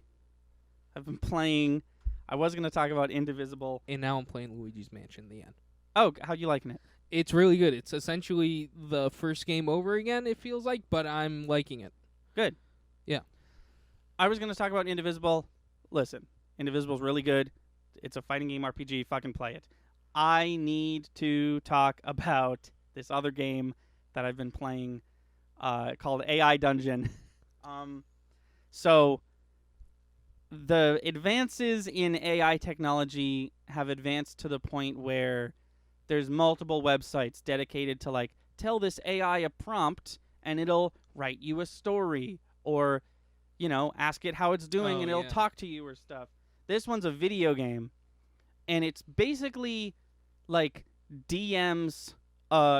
have been playing. I was going to talk about Indivisible. And now I'm playing Luigi's Mansion. The end. Oh, how you liking it? It's really good. It's essentially the first game over again, it feels like, but I'm liking it. Good. Yeah. I was going to talk about Indivisible. Listen, Indivisible's really good. It's a fighting game RPG. Fucking play it. I need to talk about this other game that I've been playing called AI Dungeon. So the advances in AI technology have advanced to the point where there's multiple websites dedicated to like tell this AI a prompt and it'll write you a story, or ask it how it's doing Oh, and it'll yeah. talk to you or stuff. This one's a video game, and it's basically like DM's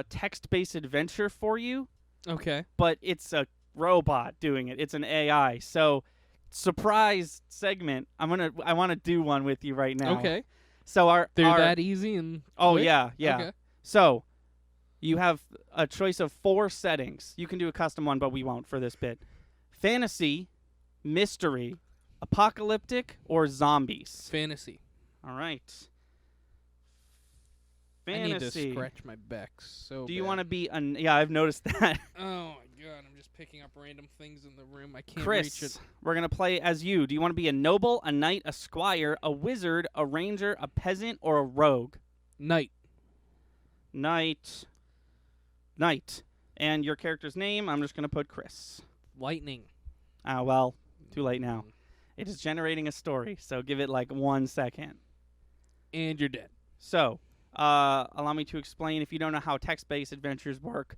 text-based adventure for you, Okay. but it's a robot doing it. It's an AI. So surprise segment. I want to do one with you right now. Okay. So They're that easy and Oh quick? yeah. Okay. So you have a choice of 4 settings. You can do a custom one, but we won't for this bit. Fantasy, mystery, apocalyptic, or zombies. Fantasy. All right. I need to Fantasy. scratch my back so Do you bad. want to be yeah, I've noticed that. Oh my god, I'm just picking up random things in the room. I can't reach Chris, it. we're going to play as you. Do you want to be a noble, a knight, a squire, a wizard, a ranger, a peasant, or a rogue? Knight. Knight. Knight. And your character's name, I'm just going to put Chris. Lightning. Well, too late now. It is generating a story, so give it like 1 second. And you're dead. So, allow me to explain. If you don't know how text-based adventures work,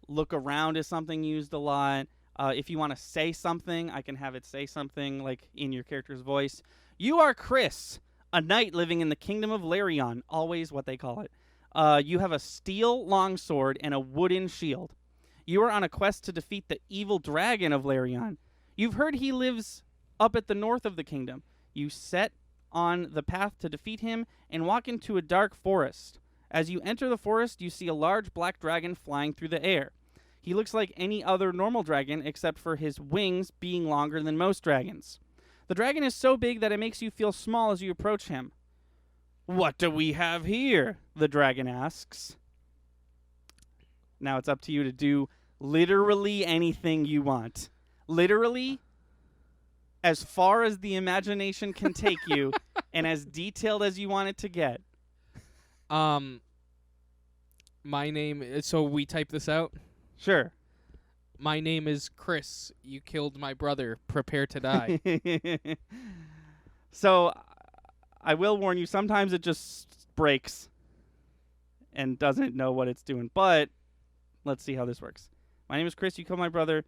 look around is something used a lot. If you want to say something, I can have it say something like in your character's voice. You are Chris, a knight living in the kingdom of Larion, always what they call it. You have a steel longsword and a wooden shield. You are on a quest to defeat the evil dragon of Larion. You've heard he lives up at the north of the kingdom. You set on the path to defeat him and walk into a dark forest. As you enter the forest, you see a large black dragon flying through the air. He looks like any other normal dragon except for his wings being longer than most dragons. The dragon is so big that it makes you feel small as you approach him. "What do we have here?" the dragon asks. Now it's up to you to do literally anything you want. Literally, as far as the imagination can take you, and as detailed as you want it to get. My name is, so we type this out. Sure. My name is Chris. You killed my brother. Prepare to die. So, I will warn you, sometimes it just breaks and doesn't know what it's doing. But let's see how this works. My name is Chris. You killed my brother.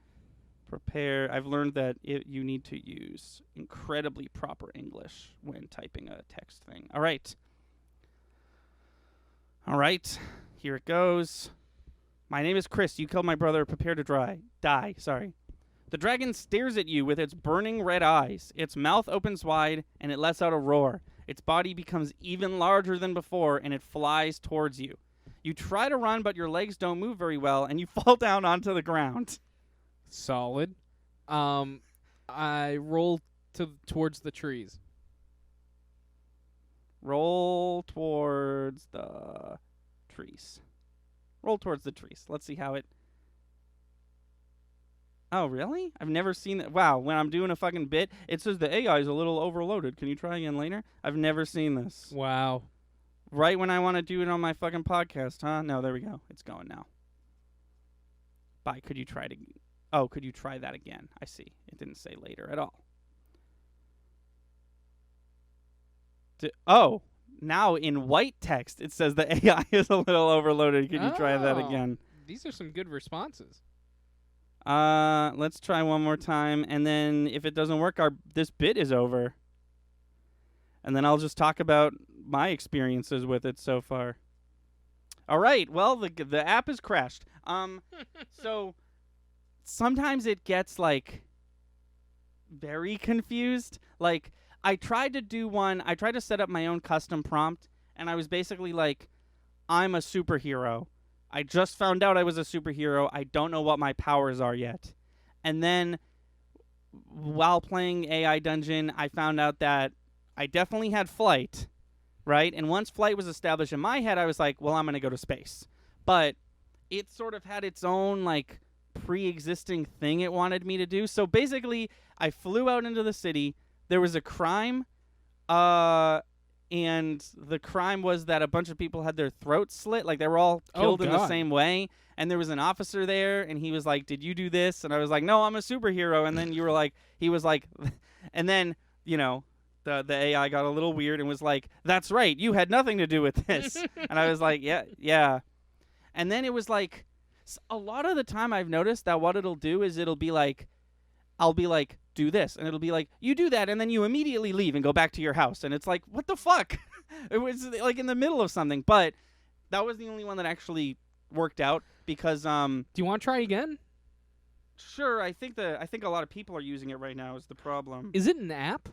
Prepare. I've learned that you need to use incredibly proper English when typing a text thing. All right. All right. Here it goes. My name is Chris. You killed my brother. Prepare to die. Sorry. The dragon stares at you with its burning red eyes. Its mouth opens wide, and it lets out a roar. Its body becomes even larger than before, and it flies towards you. You try to run, but your legs don't move very well, and you fall down onto the ground. Solid. I roll towards the trees. Roll towards the trees. Roll towards the trees. Let's see how it... Oh, really? I've never seen that. Wow, when I'm doing a fucking bit, it says the AI is a little overloaded. Can you try again later? I've never seen this. Wow. Right when I want to do it on my fucking podcast, huh? No, there we go. It's going now. Bye. Could you try to... Oh, could you try that again? I see. It didn't say later at all. Oh, now in white text, it says the AI is a little overloaded. Could you try that again? These are some good responses. Let's try one more time, and then if it doesn't work, this bit is over. And then I'll just talk about my experiences with it so far. All right. Well, the app has crashed. So sometimes it gets like very confused. Like I tried to set up my own custom prompt, and I was basically like, I'm a superhero. I just found out I was a superhero. I don't know what my powers are yet. And then while playing AI Dungeon, I found out that I definitely had flight, right? And once flight was established in my head, I was like, well, I'm going to go to space. But it sort of had its own like pre-existing thing it wanted me to do. So basically, I flew out into the city. There was a crime, and the crime was that a bunch of people had their throats slit. Like, they were all killed in the same way. And there was an officer there, and he was like, did you do this? And I was like, no, I'm a superhero. And then he was like, and then, you know, the AI got a little weird and was like, that's right, you had nothing to do with this. And I was like, yeah. And then it was like, a lot of the time I've noticed that what it'll do is it'll be like, I'll be like, do this. And it'll be like, you do that, and then you immediately leave and go back to your house. And it's like, what the fuck? It was like in the middle of something. But that was the only one that actually worked out because... Do you want to try again? Sure, I think a lot of people are using it right now is the problem. Is it an app?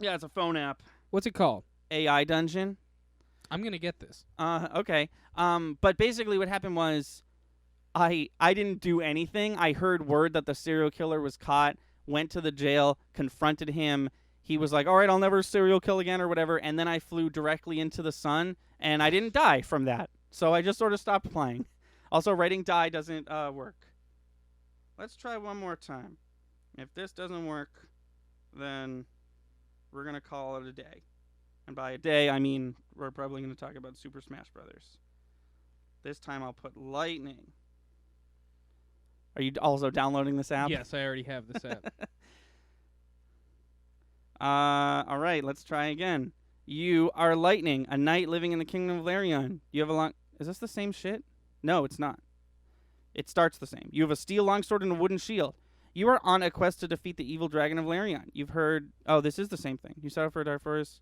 Yeah, it's a phone app. What's it called? AI Dungeon. I'm going to get this. Okay. But basically what happened was I didn't do anything. I heard word that the serial killer was caught, went to the jail, confronted him. He was like, all right, I'll never serial kill again or whatever. And then I flew directly into the sun, and I didn't die from that. So I just sort of stopped playing. Also, writing die doesn't work. Let's try one more time. If this doesn't work, then we're going to call it a day. And by a day, I mean we're probably going to talk about Super Smash Brothers. This time I'll put lightning. Are you also downloading this app? Yes, I already have this app. All right, let's try again. You are lightning, a knight living in the kingdom of Larion. You have a long... Is this the same shit? No, it's not. It starts the same. You have a steel longsword and a wooden shield. You are on a quest to defeat the evil dragon of Larion. You've heard... Oh, this is the same thing. You set out for a dark forest.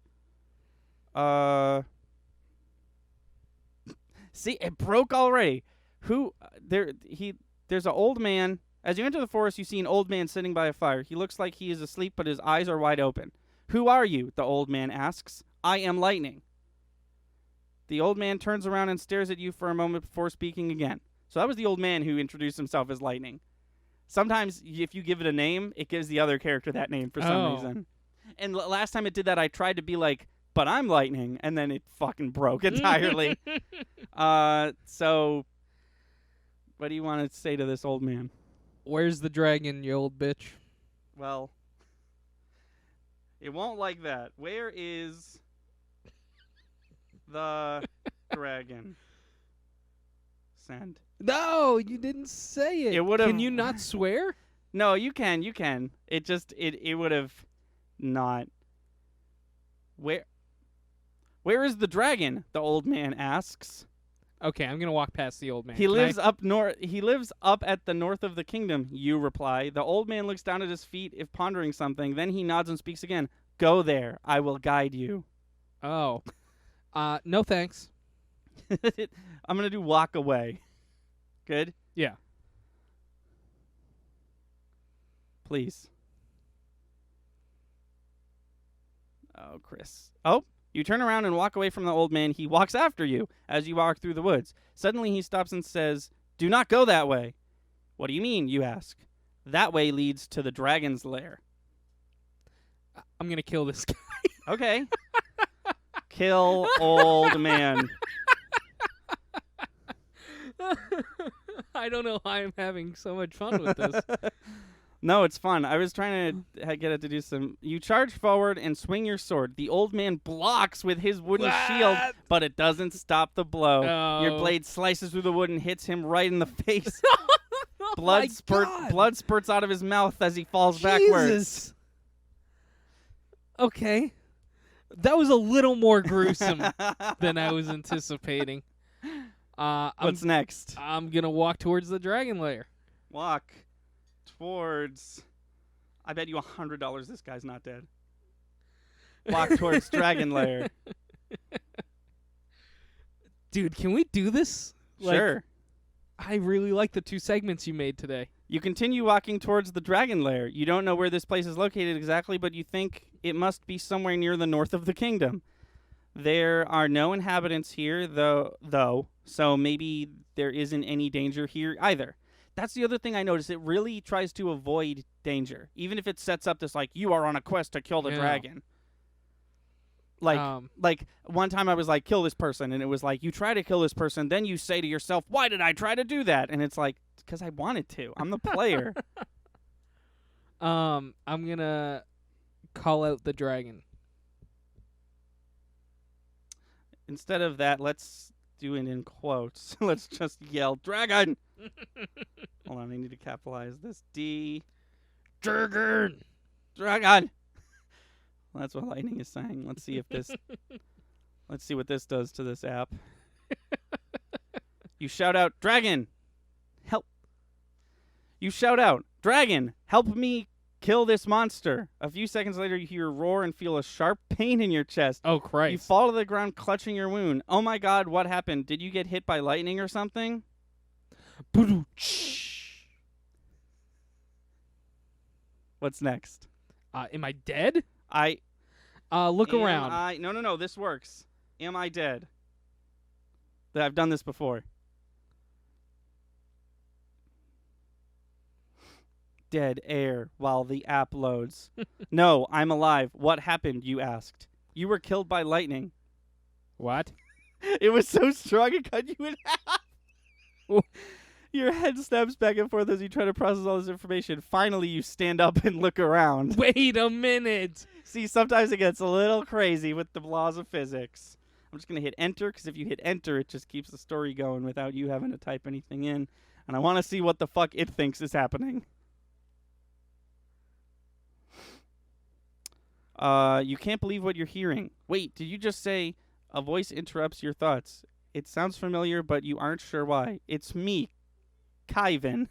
See, it broke already. There's an old man. As you enter the forest, you see an old man sitting by a fire. He looks like he is asleep, but his eyes are wide open. Who are you? The old man asks. I am lightning. The old man turns around and stares at you for a moment before speaking again. So that was the old man who introduced himself as Lightning. Sometimes, if you give it a name, it gives the other character that name for some reason. And last time it did that, I tried to be like, but I'm Lightning, and then it fucking broke entirely. So What do you want to say to this old man? Where's the dragon, you old bitch? Well, it won't like that. Where is the dragon? Send. No, you didn't say it. It would've- Can you not swear? No, you can. It just it would have not. Where is the dragon? The old man asks. Okay, I'm gonna walk past the old man. He Can lives I- up north. He lives up at the north of the kingdom. You reply. The old man looks down at his feet, if pondering something. Then he nods and speaks again. Go there. I will guide you. Oh, no thanks. I'm gonna do walk away. Good. Yeah. Please. Oh, Chris. Oh, you turn around and walk away from the old man. He walks after you as you walk through the woods. Suddenly he stops and says, "Do not go that way." What do you mean, you ask? That way leads to the dragon's lair. I'm gonna kill this guy. Okay. Kill old man. I don't know why I'm having so much fun with this. No, it's fun. I was trying to get it to do some. You charge forward and swing your sword. The old man blocks with his wooden shield, What? but it doesn't stop the blow. Your Oh. blade slices through the wood and hits him right in the face. Oh blood my God. blood spurts out of his mouth as he falls backwards. Jesus. Okay. That was a little more gruesome than I was anticipating. What's next? I'm gonna walk towards the dragon lair. Walk towards. I bet you $100 this guy's not dead. Walk towards dragon lair. Dude, can we do this? Sure. I really like the 2 segments you made today. You continue walking towards the dragon lair. You don't know where this place is located exactly, but you think it must be somewhere near the north of the kingdom. There are no inhabitants here, though, so maybe there isn't any danger here either. That's the other thing I noticed. It really tries to avoid danger, even if it sets up this, like, you are on a quest to kill the Yeah. dragon. Like, like one time I was like, kill this person, and it was like, you try to kill this person, then you say to yourself, why did I try to do that? And it's like, because I wanted to. I'm the player. I'm gonna call out the dragon. Instead of that, let's do it in quotes. Let's just yell, dragon! Hold on, I need to capitalize this. Dragon. Dragon! Well, that's what Lightning is saying. Let's see if this... let's see what this does to this app. You shout out, dragon! Help! You shout out, dragon! Help me kill this monster! A few seconds later, you hear a roar and feel a sharp pain in your chest. Oh You Christ! fall to the ground clutching your wound. Oh my god, what happened? Did you get hit by lightning or something? What's next? Am I dead? I Look am around. No, this works. Am I dead? I've done this before. Dead air while the app loads. No, I'm alive. What happened, you asked. You were killed by lightning. What? It was so strong it cut you in half. Oh. Your head snaps back and forth as you try to process all this information. Finally, you stand up and look around. Wait a minute. See, sometimes it gets a little crazy with the laws of physics. I'm just going to hit enter, because if you hit enter, it just keeps the story going without you having to type anything in. And I want to see what the fuck it thinks is happening. You can't believe what you're hearing. Wait, did you just say a voice interrupts your thoughts? It sounds familiar, but you aren't sure why. It's me, Kyvan.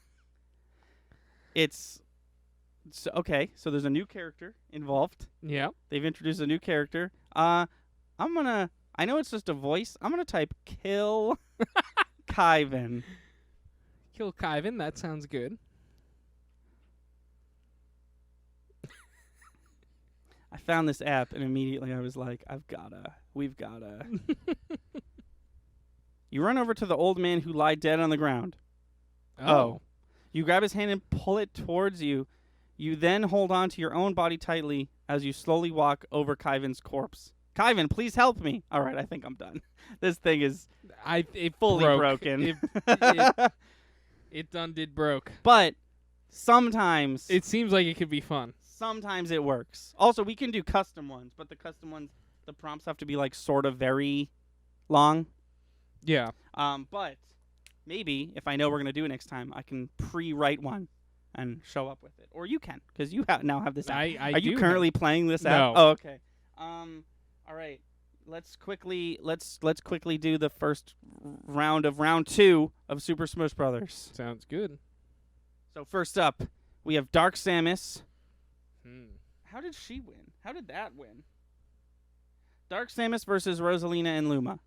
Okay, so there's a new character involved. Yeah. They've introduced a new character. I know it's just a voice. I'm gonna type kill Kyvan. Kill Kyvan. That sounds good. I found this app and immediately I was like, we've gotta. You run over to the old man who lied dead on the ground. Oh. You grab his hand and pull it towards you. You then hold on to your own body tightly as you slowly walk over Kyvan's corpse. Kyvan, please help me. All right, I think I'm done. This thing is It fully broke. broken. It- It done did broke. But sometimes It seems like it could be fun. sometimes it works. Also, we can do custom ones, but the custom ones, the prompts have to be like sort of very long. Yeah. But maybe if I know we're gonna do it next time, I can pre-write one and show up with it, or you can, because you now have this app. I Are you do currently playing this app? No. Oh, okay. All right. Let's quickly do the first round of round 2 of Super Smash Brothers. Sounds good. So first up, we have Dark Samus. How did she win? How did that win? Dark Samus versus Rosalina and Luma.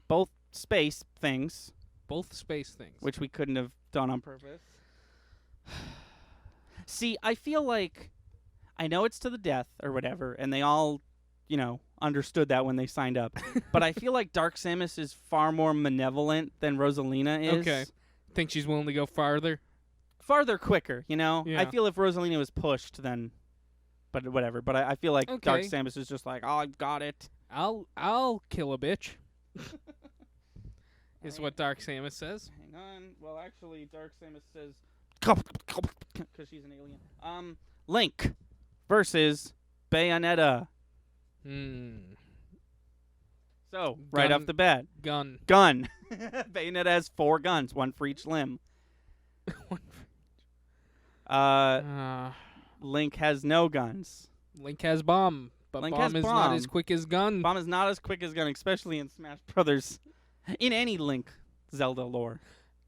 Both space things, Both space things. which we couldn't have done on purpose. See, I feel like I know it's to the death or whatever, and they all, understood that when they signed up. But I feel like Dark Samus is far more malevolent than Rosalina is. Okay. Think she's willing to go farther? Farther quicker, Yeah. I feel if Rosalina was pushed, then, but whatever. But I feel like Dark Okay. Samus is just like, oh, I've got it. I'll kill a bitch. Is Alright. what Dark Samus says. Hang on. Well, actually, Dark Samus says because she's an alien. Link versus Bayonetta. So right Gun. off the bat, Gun. gun. Bayonetta has 4 guns, 1 for each limb. Link has no guns. Link has bomb, but Link bomb has is not bomb. as quick as gun. Bomb is not as quick as gun, especially in Smash Brothers. In any Link Zelda lore.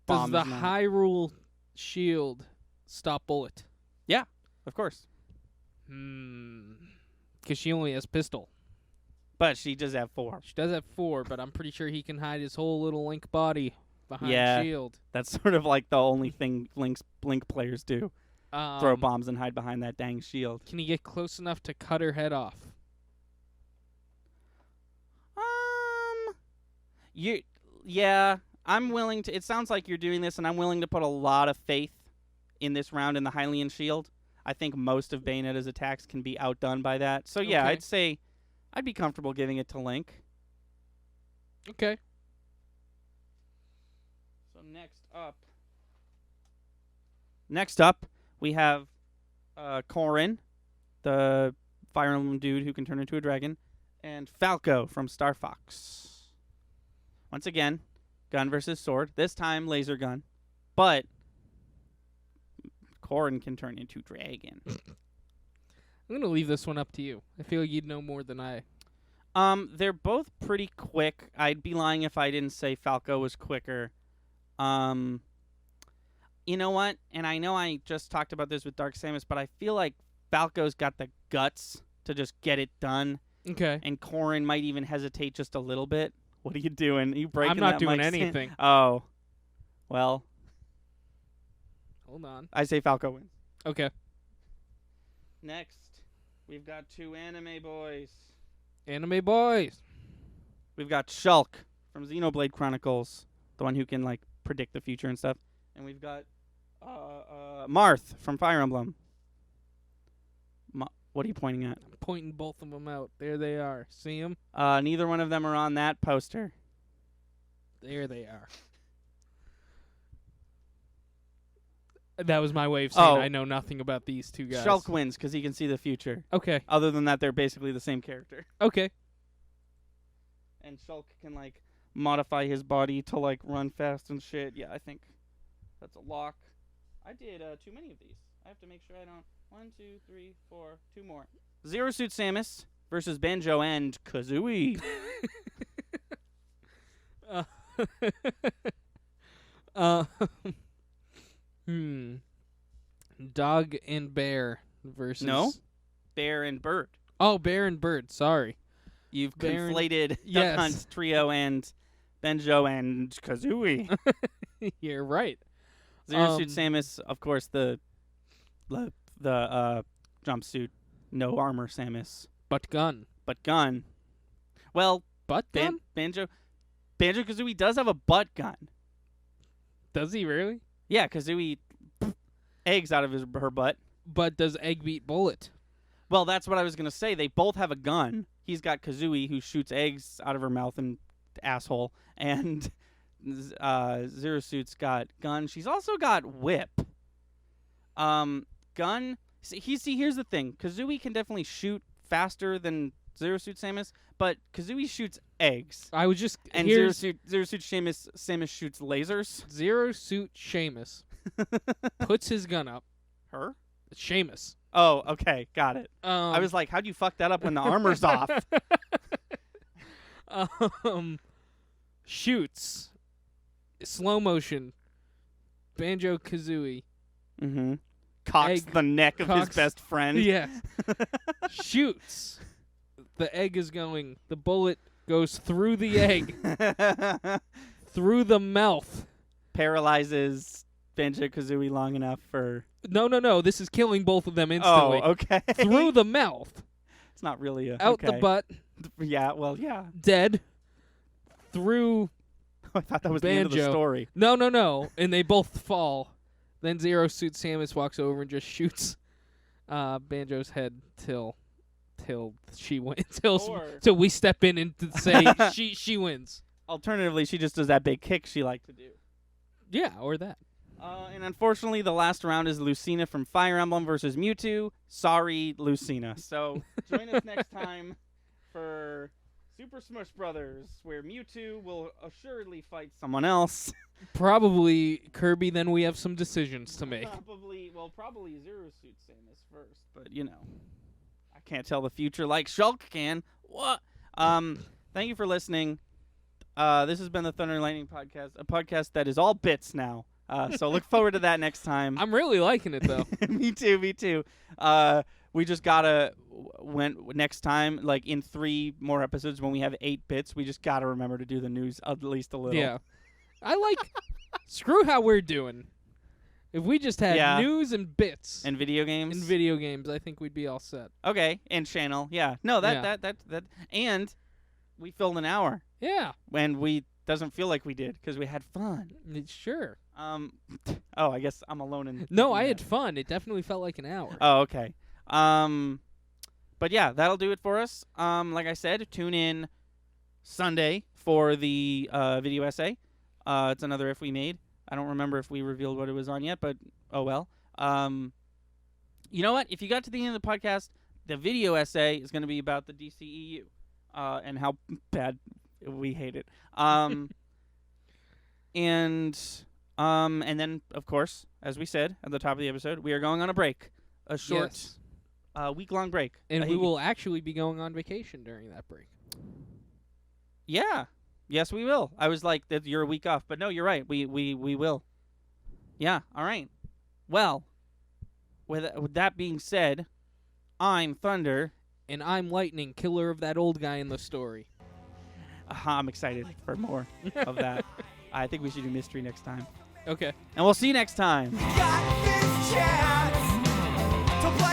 Does Bomb the is not. Hyrule shield stop bullet? Of course. Because she only has pistol. But she does have 4. She does have 4, but I'm pretty sure he can hide his whole little Link body behind Yeah. shield. That's sort of like the only thing Link players do. Throw bombs and hide behind that dang shield. Can he get close enough to cut her head off? Yeah, I'm willing to. It sounds like you're doing this, and I'm willing to put a lot of faith in this round in the Hylian shield. I think most of Bayonetta's attacks can be outdone by that. So yeah, Okay. I'd say I'd be comfortable giving it to Link. Okay. So next up, we have Corrin, the Fire Emblem dude who can turn into a dragon, and Falco from Star Fox. Once again, gun versus sword. This time, laser gun. But Corrin can turn into dragon. I'm gonna leave this one up to you. I feel like you'd know more than I. They're both pretty quick. I'd be lying if I didn't say Falco was quicker. You know what? And I know I just talked about this with Dark Samus, but I feel like Falco's got the guts to just get it done, Okay. and Corrin might even hesitate just a little bit. What are you doing? Are you breaking I'm not that doing mic stand? anything. Oh. Well, Hold on. I say Falco wins. Okay. Next, we've got 2 anime boys. Anime boys. We've got Shulk from Xenoblade Chronicles, the one who can like predict the future and stuff, and we've got Marth from Fire Emblem. What are you pointing at? I'm pointing both of them out. There they are. See them? Neither one of them are on that poster. There they are. That was my way of saying Oh. I know nothing about these two guys. Shulk wins because he can see the future. Okay. Other than that, they're basically the same character. Okay. And Shulk can like modify his body to like run fast and shit. Yeah, I think that's a lock. I did too many of these. I have to make sure I don't. 1, 2, 3, 4, 2 more. Zero Suit Samus versus Banjo and Kazooie. uh, Dog and bear versus No. Bear and Bird. Oh, bear and bird. Sorry. You've Bear and- conflated Yes. Duck Hunt Trio and Banjo and Kazooie. You're right. Zero Suit Samus, of course, the jumpsuit, no armor Samus, But gun. but gun. Well, Butt gun? Banjo Kazooie does have a butt gun. Does he really? Yeah, Kazooie eggs out of her butt. But does egg beat bullet? Well, that's what I was gonna say. They both have a gun. He's got Kazooie who shoots eggs out of her mouth and asshole, and Zero Suit's got gun. She's also got whip. Gun. Here's the thing. Kazooie can definitely shoot faster than Zero Suit Samus, but Kazooie shoots eggs, I was just and Zero here's Suit Samus shoots lasers. Zero Suit Seamus puts his gun up. Her? Seamus. Oh, okay, got it. I was like, how'd you fuck that up when the armor's off? Shoots. Slow motion. Banjo Kazooie. Mm-hmm. Cocks Egg. the neck of his Cocks- best friend. Yes. Shoots. The egg is going. The bullet goes through the egg, through the mouth. Paralyzes Banjo Kazooie long enough for. No. This is killing both of them instantly. Oh, okay. Through the mouth. It's not really a. Out the okay. butt. Yeah. Well, yeah. Dead. Through. I thought that was the end of the Banjo. story. No. And they both fall. Then Zero Suit Samus walks over and just shoots Banjo's head till she wins. Till we step in and say she wins. Alternatively, she just does that big kick she liked to do. Yeah, or that. And unfortunately, the last round is Lucina from Fire Emblem versus Mewtwo. Sorry, Lucina. So join us next time for Super Smash Brothers, where Mewtwo will assuredly fight someone else. Probably Kirby. Then we have some decisions to make. Probably Zero Suit Samus first, but you know, I can't tell the future like Shulk can. What? Thank you for listening. This has been the Thunder and Lightning Podcast, a podcast that is all bits now. So look forward to that next time. I'm really liking it though. Me too. We just gotta next time, like in 3 more episodes when we have 8 bits, we just gotta remember to do the news at least a little. Yeah, I like. Screw how we're doing. If we just had Yeah. news and bits And video games. in video games, I think we'd be all set. Okay, and channel. Yeah. No, that and we filled an hour, Yeah, and we doesn't feel like we did because we had fun. sure. Oh, I guess I'm alone in. No, I that. had fun. It definitely felt like an hour. Oh, okay. But yeah, that'll do it for us. Like I said, tune in Sunday for the video essay. It's another If We Made. I don't remember if we revealed what it was on yet, but oh well. You know what? If you got to the end of the podcast, the video essay is going to be about the DCEU and how bad we hate it. And then, of course, as we said at the top of the episode, we are going on a break, a short Yes. week-long break. And we will actually be going on vacation during that break. Yeah. Yes, we will. I was like, that you're a week off, but no, you're right. We will. Yeah. All right. Well, with that being said, I'm Thunder. And I'm Lightning, killer of that old guy in the story. I'm excited for more of that. I think we should do mystery next time. Okay. And we'll see you next time. Got this chance to play